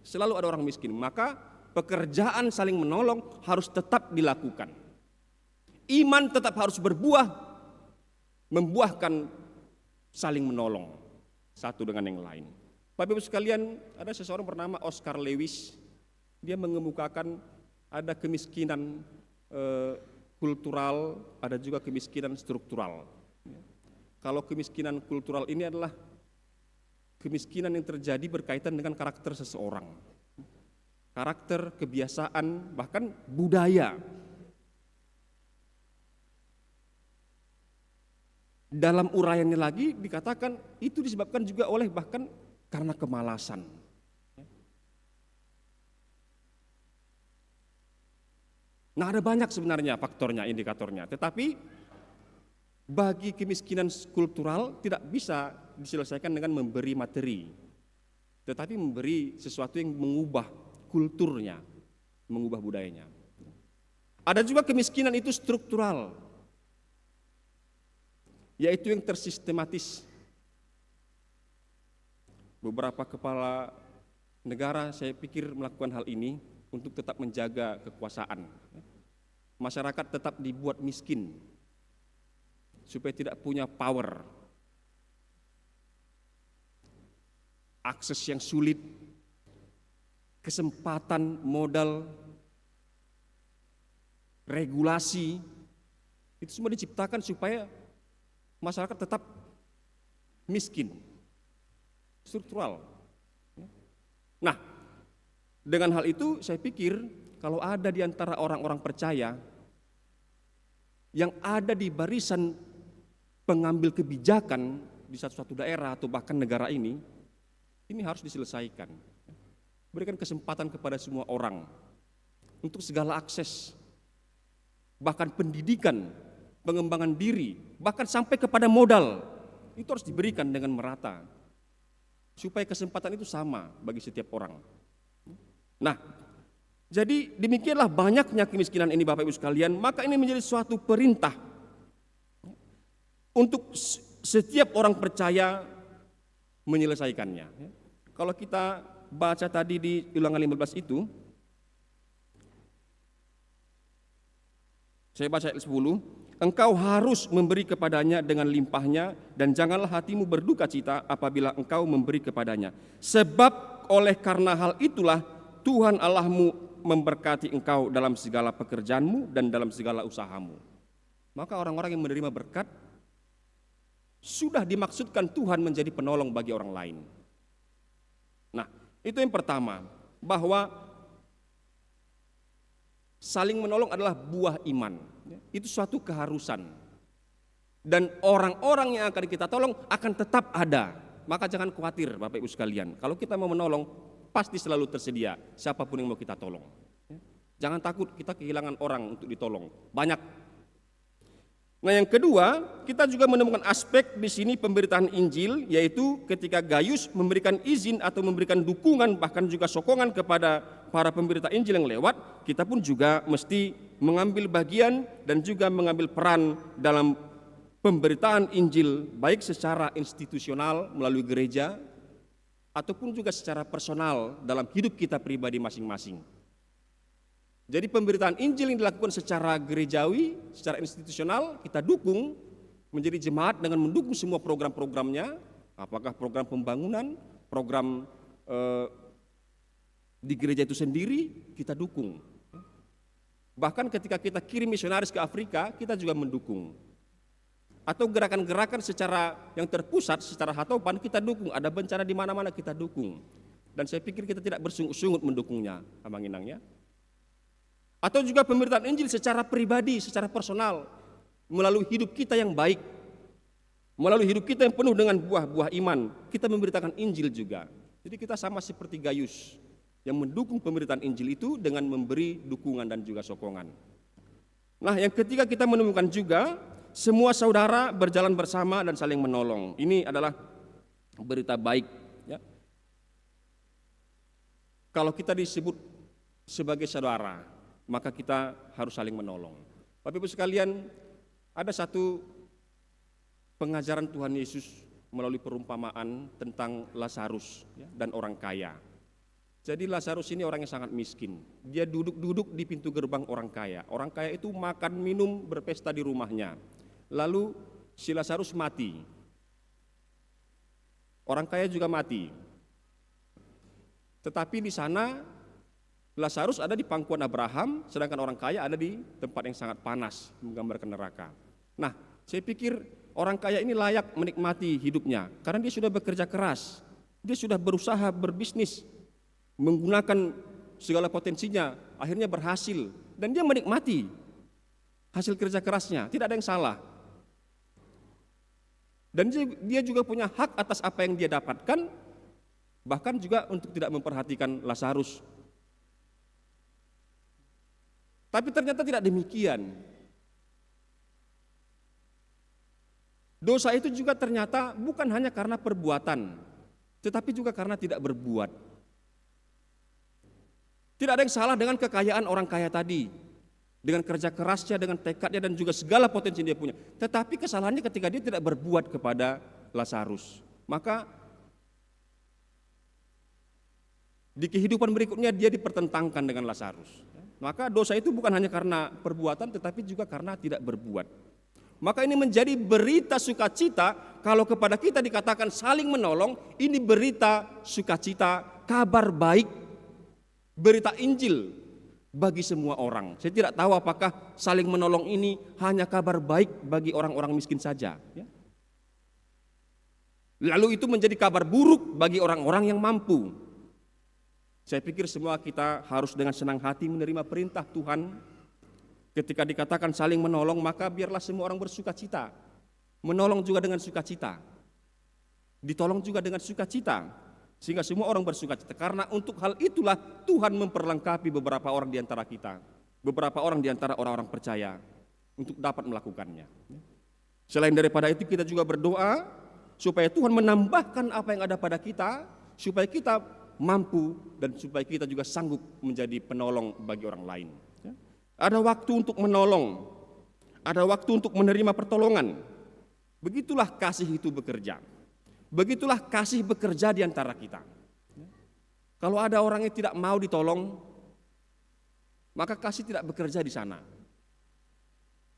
Selalu ada orang miskin, maka pekerjaan saling menolong harus tetap dilakukan. Iman tetap harus berbuah, membuahkan saling menolong satu dengan yang lain. Bapak Ibu sekalian, ada seseorang bernama Oscar Lewis. Dia mengemukakan ada kemiskinan kultural, ada juga kemiskinan struktural. Kalau kemiskinan kultural ini adalah kemiskinan yang terjadi berkaitan dengan karakter seseorang. Karakter, kebiasaan, bahkan budaya. Dalam uraiannya lagi dikatakan itu disebabkan juga oleh bahkan karena kemalasan. Nah, ada banyak sebenarnya faktornya, indikatornya. Tetapi bagi kemiskinan kultural tidak bisa diselesaikan dengan memberi materi, tetapi memberi sesuatu yang mengubah kulturnya, mengubah budayanya. Ada juga kemiskinan itu struktural, yaitu yang tersistematis. Beberapa kepala negara saya pikir melakukan hal ini untuk tetap menjaga kekuasaan. Masyarakat tetap dibuat miskin supaya tidak punya power, akses yang sulit, kesempatan, modal, regulasi, itu semua diciptakan supaya masyarakat tetap miskin, struktural. Nah, dengan hal itu saya pikir kalau ada di antara orang-orang percaya yang ada di barisan pengambil kebijakan di suatu daerah atau bahkan negara ini harus diselesaikan. Berikan kesempatan kepada semua orang untuk segala akses, bahkan pendidikan, pengembangan diri, bahkan sampai kepada modal, itu harus diberikan dengan merata, supaya kesempatan itu sama bagi setiap orang. Nah, jadi demikianlah banyaknya kemiskinan ini Bapak Ibu sekalian, maka ini menjadi suatu perintah untuk setiap orang percaya menyelesaikannya. Kalau kita baca tadi di Ulangan 15 itu, saya baca ayat 10, engkau harus memberi kepadanya dengan limpahnya dan janganlah hatimu berduka cita apabila engkau memberi kepadanya. Sebab oleh karena hal itulah Tuhan Allahmu memberkati engkau dalam segala pekerjaanmu dan dalam segala usahamu. Maka orang-orang yang menerima berkat sudah dimaksudkan Tuhan menjadi penolong bagi orang lain. Nah, itu yang pertama, bahwa saling menolong adalah buah iman. Itu suatu keharusan. Dan orang-orang yang akan kita tolong akan tetap ada. Maka jangan khawatir Bapak Ibu sekalian. Kalau kita mau menolong, pasti selalu tersedia siapapun yang mau kita tolong. Jangan takut kita kehilangan orang untuk ditolong. Banyak. Nah, yang kedua, kita juga menemukan aspek di sini pemberitaan Injil, yaitu ketika Gaius memberikan izin atau memberikan dukungan bahkan juga sokongan kepada para pemberita Injil yang lewat, kita pun juga mesti mengambil bagian dan juga mengambil peran dalam pemberitaan Injil, baik secara institusional melalui gereja ataupun juga secara personal dalam hidup kita pribadi masing-masing. Jadi pemberitaan Injil yang dilakukan secara gerejawi, secara institusional, kita dukung menjadi jemaat dengan mendukung semua program-programnya, apakah program pembangunan, program di gereja itu sendiri, kita dukung. Bahkan ketika kita kirim misionaris ke Afrika, kita juga mendukung. Atau gerakan-gerakan secara yang terpusat, secara hatopan, kita dukung. Ada bencana di mana-mana, kita dukung. Dan saya pikir kita tidak bersungut-sungut mendukungnya, Abang Inang ya. Atau juga pemberitaan Injil secara pribadi, secara personal, melalui hidup kita yang baik, melalui hidup kita yang penuh dengan buah-buah iman, kita memberitakan Injil juga. Jadi kita sama seperti Gaius yang mendukung pemberitaan Injil itu dengan memberi dukungan dan juga sokongan. Nah, yang ketiga kita menemukan juga semua saudara berjalan bersama dan saling menolong. Ini adalah berita baik. Ya. Kalau kita disebut sebagai saudara, maka kita harus saling menolong. Bapak Ibu sekalian, ada satu pengajaran Tuhan Yesus melalui perumpamaan tentang Lazarus ya, dan orang kaya. Jadi Lazarus ini orang yang sangat miskin. Dia duduk-duduk di pintu gerbang orang kaya. Orang kaya itu makan, minum, berpesta di rumahnya. Lalu si Lazarus mati. Orang kaya juga mati. Tetapi di sana Lazarus ada di pangkuan Abraham, sedangkan orang kaya ada di tempat yang sangat panas, menggambarkan neraka. Nah, saya pikir orang kaya ini layak menikmati hidupnya karena dia sudah bekerja keras. Dia sudah berusaha berbisnis, menggunakan segala potensinya, akhirnya berhasil dan dia menikmati hasil kerja kerasnya, tidak ada yang salah. Dan dia juga punya hak atas apa yang dia dapatkan, bahkan juga untuk tidak memperhatikan Lazarus. Tapi ternyata tidak demikian. Dosa itu juga ternyata bukan hanya karena perbuatan, tetapi juga karena tidak berbuat. Tidak ada yang salah dengan kekayaan orang kaya tadi, dengan kerja kerasnya, dengan tekadnya dan juga segala potensi yang dia punya. Tetapi kesalahannya ketika dia tidak berbuat kepada Lazarus. Maka di kehidupan berikutnya dia dipertentangkan dengan Lazarus. Maka dosa itu bukan hanya karena perbuatan tetapi juga karena tidak berbuat. Maka ini menjadi berita sukacita kalau kepada kita dikatakan saling menolong, ini berita sukacita, kabar baik, berita Injil bagi semua orang. Saya tidak tahu apakah saling menolong ini hanya kabar baik bagi orang-orang miskin saja. Ya. Lalu itu menjadi kabar buruk bagi orang-orang yang mampu. Saya pikir semua kita harus dengan senang hati menerima perintah Tuhan. Ketika dikatakan saling menolong, maka biarlah semua orang bersukacita. Menolong juga dengan sukacita. Ditolong juga dengan sukacita. Sehingga semua orang bersukacita. Karena untuk hal itulah Tuhan memperlengkapi beberapa orang di antara kita. Beberapa orang di antara orang-orang percaya untuk dapat melakukannya. Selain daripada itu kita juga berdoa supaya Tuhan menambahkan apa yang ada pada kita. Supaya kita mampu dan supaya kita juga sanggup menjadi penolong bagi orang lain. Ada waktu untuk menolong, ada waktu untuk menerima pertolongan. Begitulah kasih itu bekerja. Begitulah kasih bekerja di antara kita. Kalau ada orang yang tidak mau ditolong, maka kasih tidak bekerja di sana.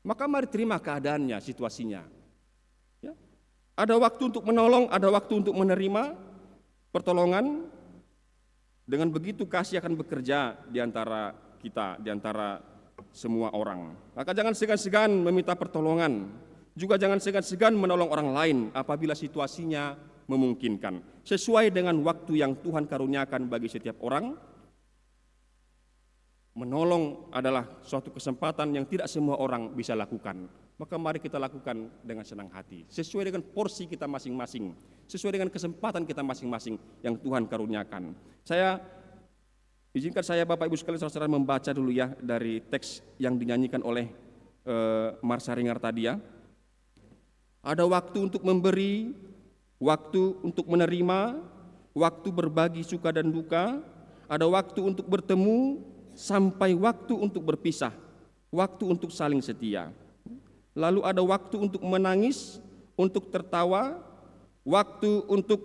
Maka mari terima keadaannya, situasinya. Ya. Ada waktu untuk menolong, ada waktu untuk menerima pertolongan. Dengan begitu kasih akan bekerja di antara kita, di antara semua orang. Maka jangan segan-segan meminta pertolongan. Juga jangan segan-segan menolong orang lain apabila situasinya memungkinkan. Sesuai dengan waktu yang Tuhan karuniakan bagi setiap orang. Menolong adalah suatu kesempatan yang tidak semua orang bisa lakukan. Maka mari kita lakukan dengan senang hati. Sesuai dengan porsi kita masing-masing. Sesuai dengan kesempatan kita masing-masing yang Tuhan karuniakan. Izinkan saya Bapak Ibu sekalian saudara membaca dulu ya dari teks yang dinyanyikan oleh Marsha Ringer tadi ya. Ada waktu untuk memberi, waktu untuk menerima, waktu berbagi suka dan duka, ada waktu untuk bertemu, sampai waktu untuk berpisah, waktu untuk saling setia. Lalu ada waktu untuk menangis, untuk tertawa, waktu untuk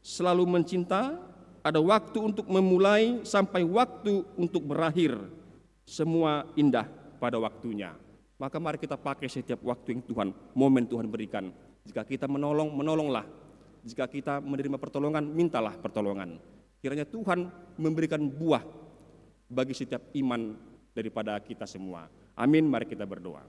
selalu mencinta, ada waktu untuk memulai sampai waktu untuk berakhir. Semua indah pada waktunya. Maka mari kita pakai setiap waktu yang Tuhan, momen Tuhan berikan. Jika kita menolong, menolonglah. Jika kita menerima pertolongan, mintalah pertolongan. Kiranya Tuhan memberikan buah bagi setiap iman daripada kita semua. Amin, mari kita berdoa.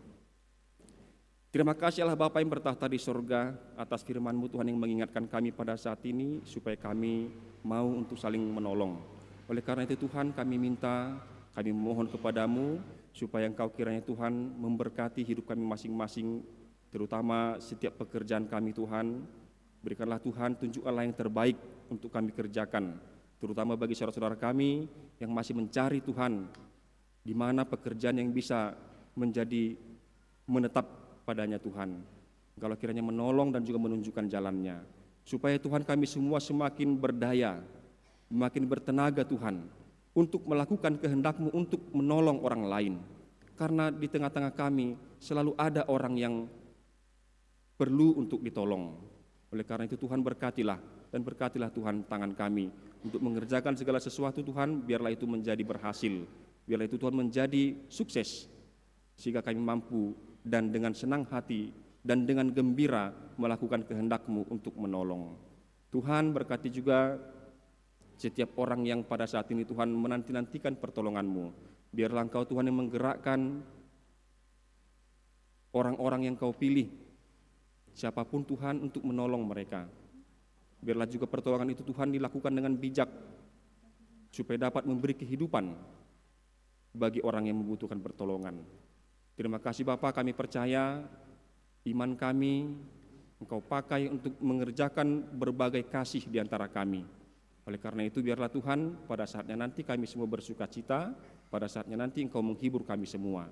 Terima kasih Allah Bapa yang bertahta di surga atas firman-Mu Tuhan yang mengingatkan kami pada saat ini supaya kami mau untuk saling menolong. Oleh karena itu Tuhan kami minta, kami mohon kepadamu supaya Engkau kiranya Tuhan memberkati hidup kami masing-masing, terutama setiap pekerjaan kami Tuhan. Berikanlah Tuhan tunjukkanlah yang terbaik untuk kami kerjakan, terutama bagi saudara-saudara kami yang masih mencari Tuhan, di mana pekerjaan yang bisa menjadi menetap padanya Tuhan. Kalau kiranya menolong dan juga menunjukkan jalannya. supaya Tuhan kami semua semakin berdaya, makin bertenaga Tuhan, untuk melakukan kehendak-Mu untuk menolong orang lain. Karena di tengah-tengah kami selalu ada orang yang perlu untuk ditolong. Oleh karena itu Tuhan berkatilah, dan berkatilah Tuhan tangan kami untuk mengerjakan segala sesuatu Tuhan, biarlah itu menjadi berhasil, biarlah itu Tuhan menjadi sukses, sehingga kami mampu dan dengan senang hati dan dengan gembira melakukan kehendak-Mu untuk menolong. Tuhan berkati juga setiap orang yang pada saat ini Tuhan menanti-nantikan pertolongan-Mu. Biarlah Engkau Tuhan yang menggerakkan orang-orang yang Kau pilih, siapapun Tuhan, untuk menolong mereka. Biarlah juga pertolongan itu Tuhan dilakukan dengan bijak, supaya dapat memberi kehidupan bagi orang yang membutuhkan pertolongan. Terima kasih Bapa, kami percaya iman kami Engkau pakai untuk mengerjakan berbagai kasih di antara kami. Oleh karena itu biarlah Tuhan pada saatnya nanti kami semua bersuka cita, pada saatnya nanti Engkau menghibur kami semua.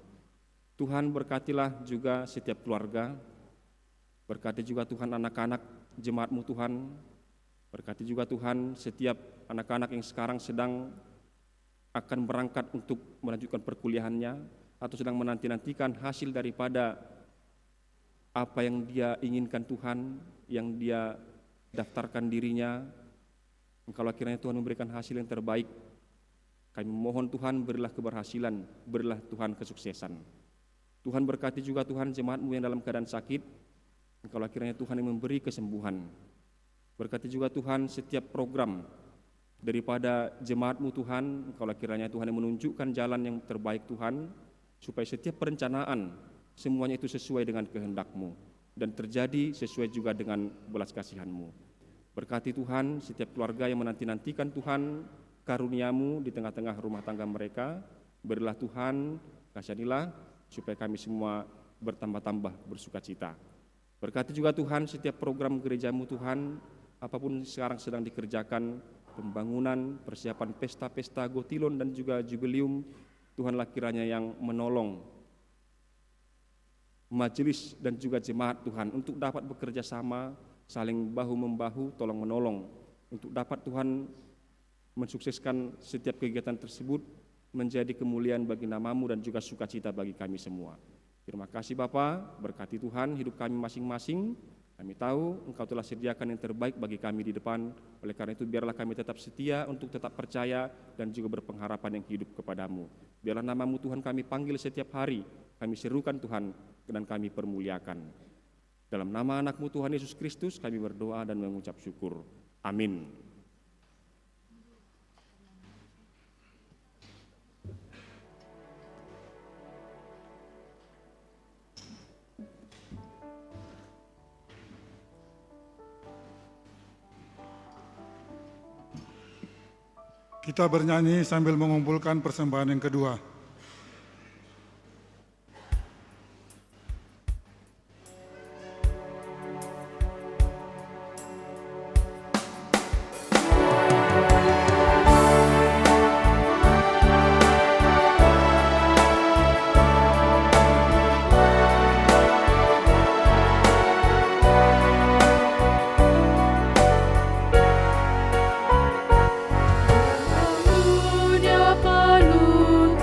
Tuhan berkatilah juga setiap keluarga, berkati juga Tuhan anak-anak jemaat-Mu Tuhan, berkati juga Tuhan setiap anak-anak yang sekarang sedang akan berangkat untuk melanjutkan perkuliahannya, atau sedang menanti-nantikan hasil daripada apa yang dia inginkan Tuhan, yang dia daftarkan dirinya. Engkau kiranya Tuhan memberikan hasil yang terbaik. Kami mohon Tuhan berilah keberhasilan, berilah Tuhan kesuksesan. Tuhan berkati juga Tuhan jemaat-Mu yang dalam keadaan sakit. Engkau kiranya Tuhan yang memberi kesembuhan. Berkati juga Tuhan setiap program daripada jemaat-Mu Tuhan. Engkau kiranya Tuhan yang menunjukkan jalan yang terbaik Tuhan, supaya setiap perencanaan semuanya itu sesuai dengan kehendak-Mu dan terjadi sesuai juga dengan belas kasihan-Mu. Berkati Tuhan setiap keluarga yang menanti-nantikan Tuhan karunia-Mu di tengah-tengah rumah tangga mereka. Berilah Tuhan, kasihanilah supaya kami semua bertambah-tambah bersuka cita. Berkati juga Tuhan setiap program gereja-Mu Tuhan, apapun sekarang sedang dikerjakan, pembangunan, persiapan pesta-pesta Gotilon dan juga Jubileum, Tuhanlah kiranya yang menolong majelis dan juga jemaat Tuhan untuk dapat bekerja sama, saling bahu-membahu, tolong-menolong, untuk dapat Tuhan mensukseskan setiap kegiatan tersebut menjadi kemuliaan bagi nama-Mu dan juga sukacita bagi kami semua. Terima kasih Bapa, berkati Tuhan hidup kami masing-masing. Kami tahu Engkau telah sediakan yang terbaik bagi kami di depan. Oleh karena itu biarlah kami tetap setia untuk tetap percaya dan juga berpengharapan yang hidup kepadamu. Biarlah nama-Mu Tuhan kami panggil setiap hari, kami serukan Tuhan dan kami permuliakan. Dalam nama anak-Mu Tuhan Yesus Kristus kami berdoa dan mengucap syukur. Amin. Kita bernyanyi sambil mengumpulkan persembahan yang kedua. Punya palu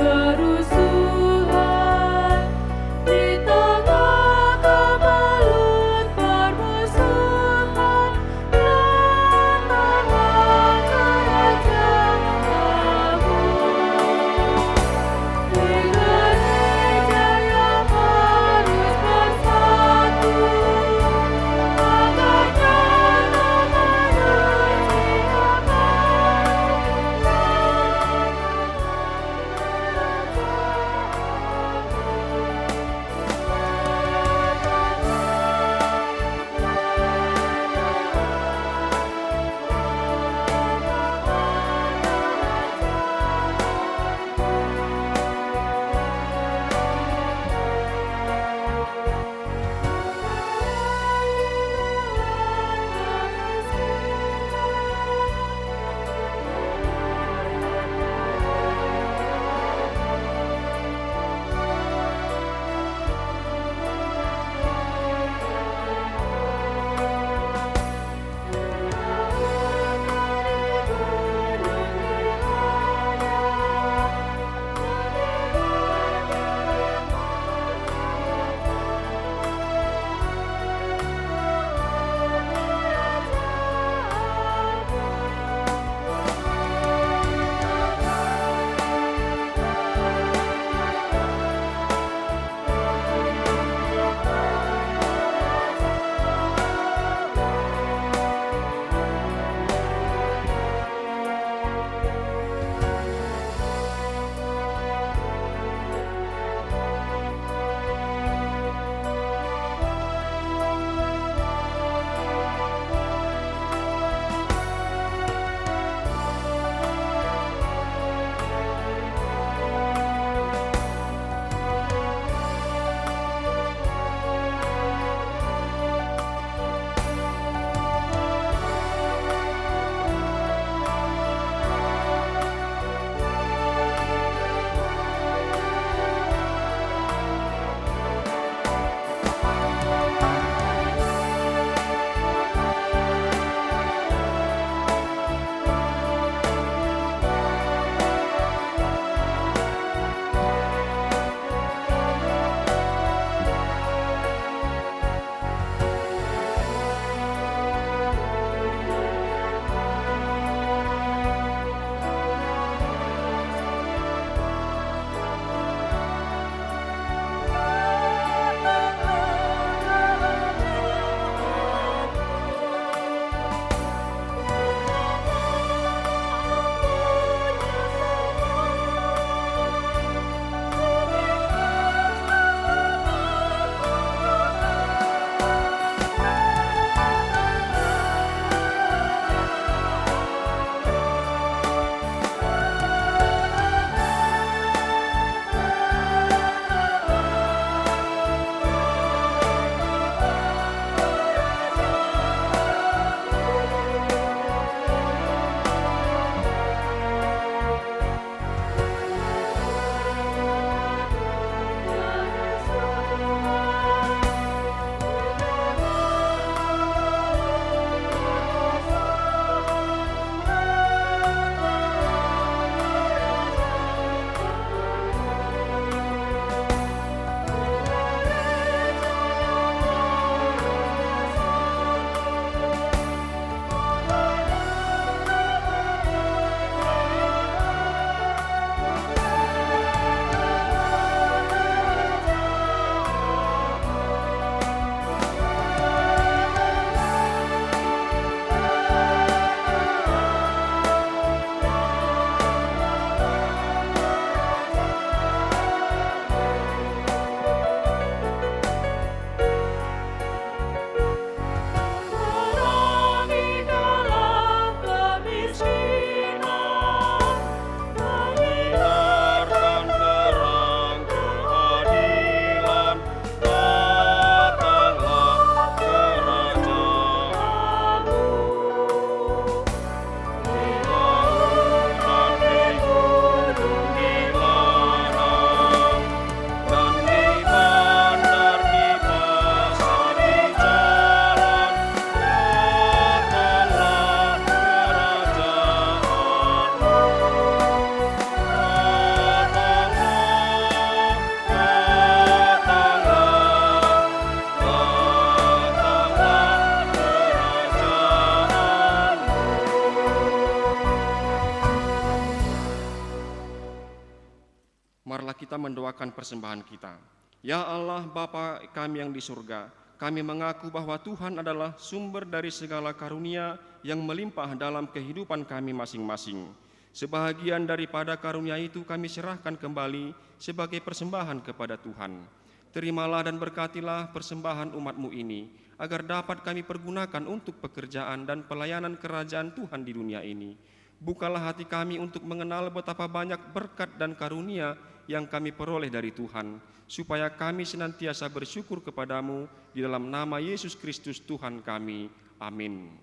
kita mendoakan persembahan kita. Ya Allah Bapa kami yang di surga, kami mengaku bahwa Tuhan adalah sumber dari segala karunia yang melimpah dalam kehidupan kami masing-masing. Sebahagian daripada karunia itu kami serahkan kembali sebagai persembahan kepada Tuhan. Terimalah dan berkatilah persembahan umat-Mu ini, agar dapat kami pergunakan untuk pekerjaan dan pelayanan kerajaan Tuhan di dunia ini. Bukalah hati kami untuk mengenal betapa banyak berkat dan karunia yang kami peroleh dari Tuhan, supaya kami senantiasa bersyukur kepadamu di dalam nama Yesus Kristus Tuhan kami. Amin.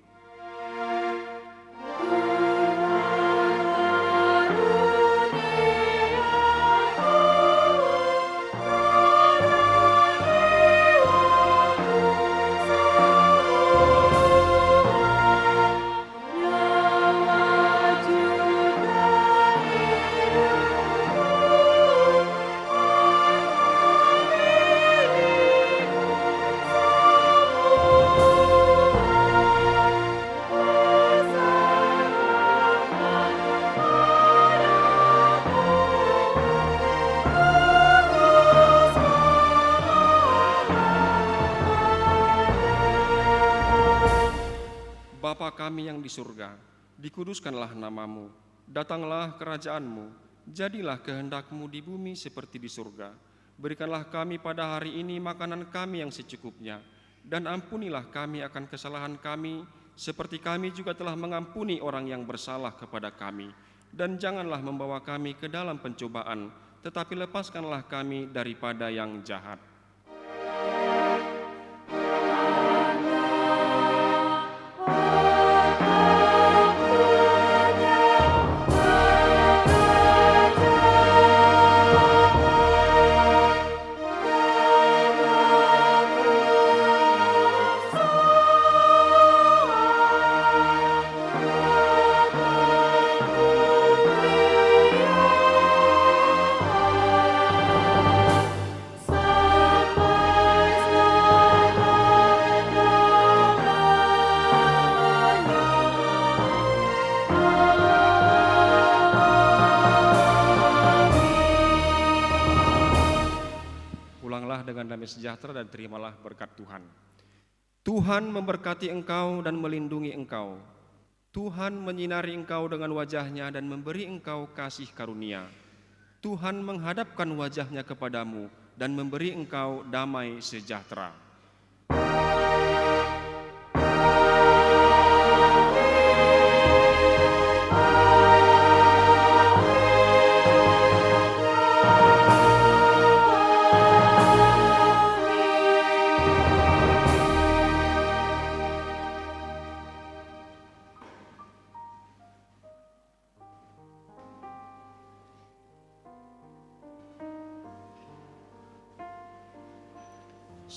Bapa kami yang di surga, dikuduskanlah nama-Mu, datanglah kerajaan-Mu, jadilah kehendak-Mu di bumi seperti di surga. Berikanlah kami pada hari ini makanan kami yang secukupnya, dan ampunilah kami akan kesalahan kami, seperti kami juga telah mengampuni orang yang bersalah kepada kami. Dan janganlah membawa kami ke dalam pencobaan, tetapi lepaskanlah kami daripada yang jahat. Dengan damai sejahtera dan terimalah berkat Tuhan. Tuhan memberkati engkau dan melindungi engkau. Tuhan menyinari engkau dengan wajah-Nya dan memberi engkau kasih karunia. Tuhan menghadapkan wajah-Nya kepadamu dan memberi engkau damai sejahtera.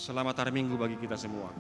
Selamat hari Minggu bagi kita semua.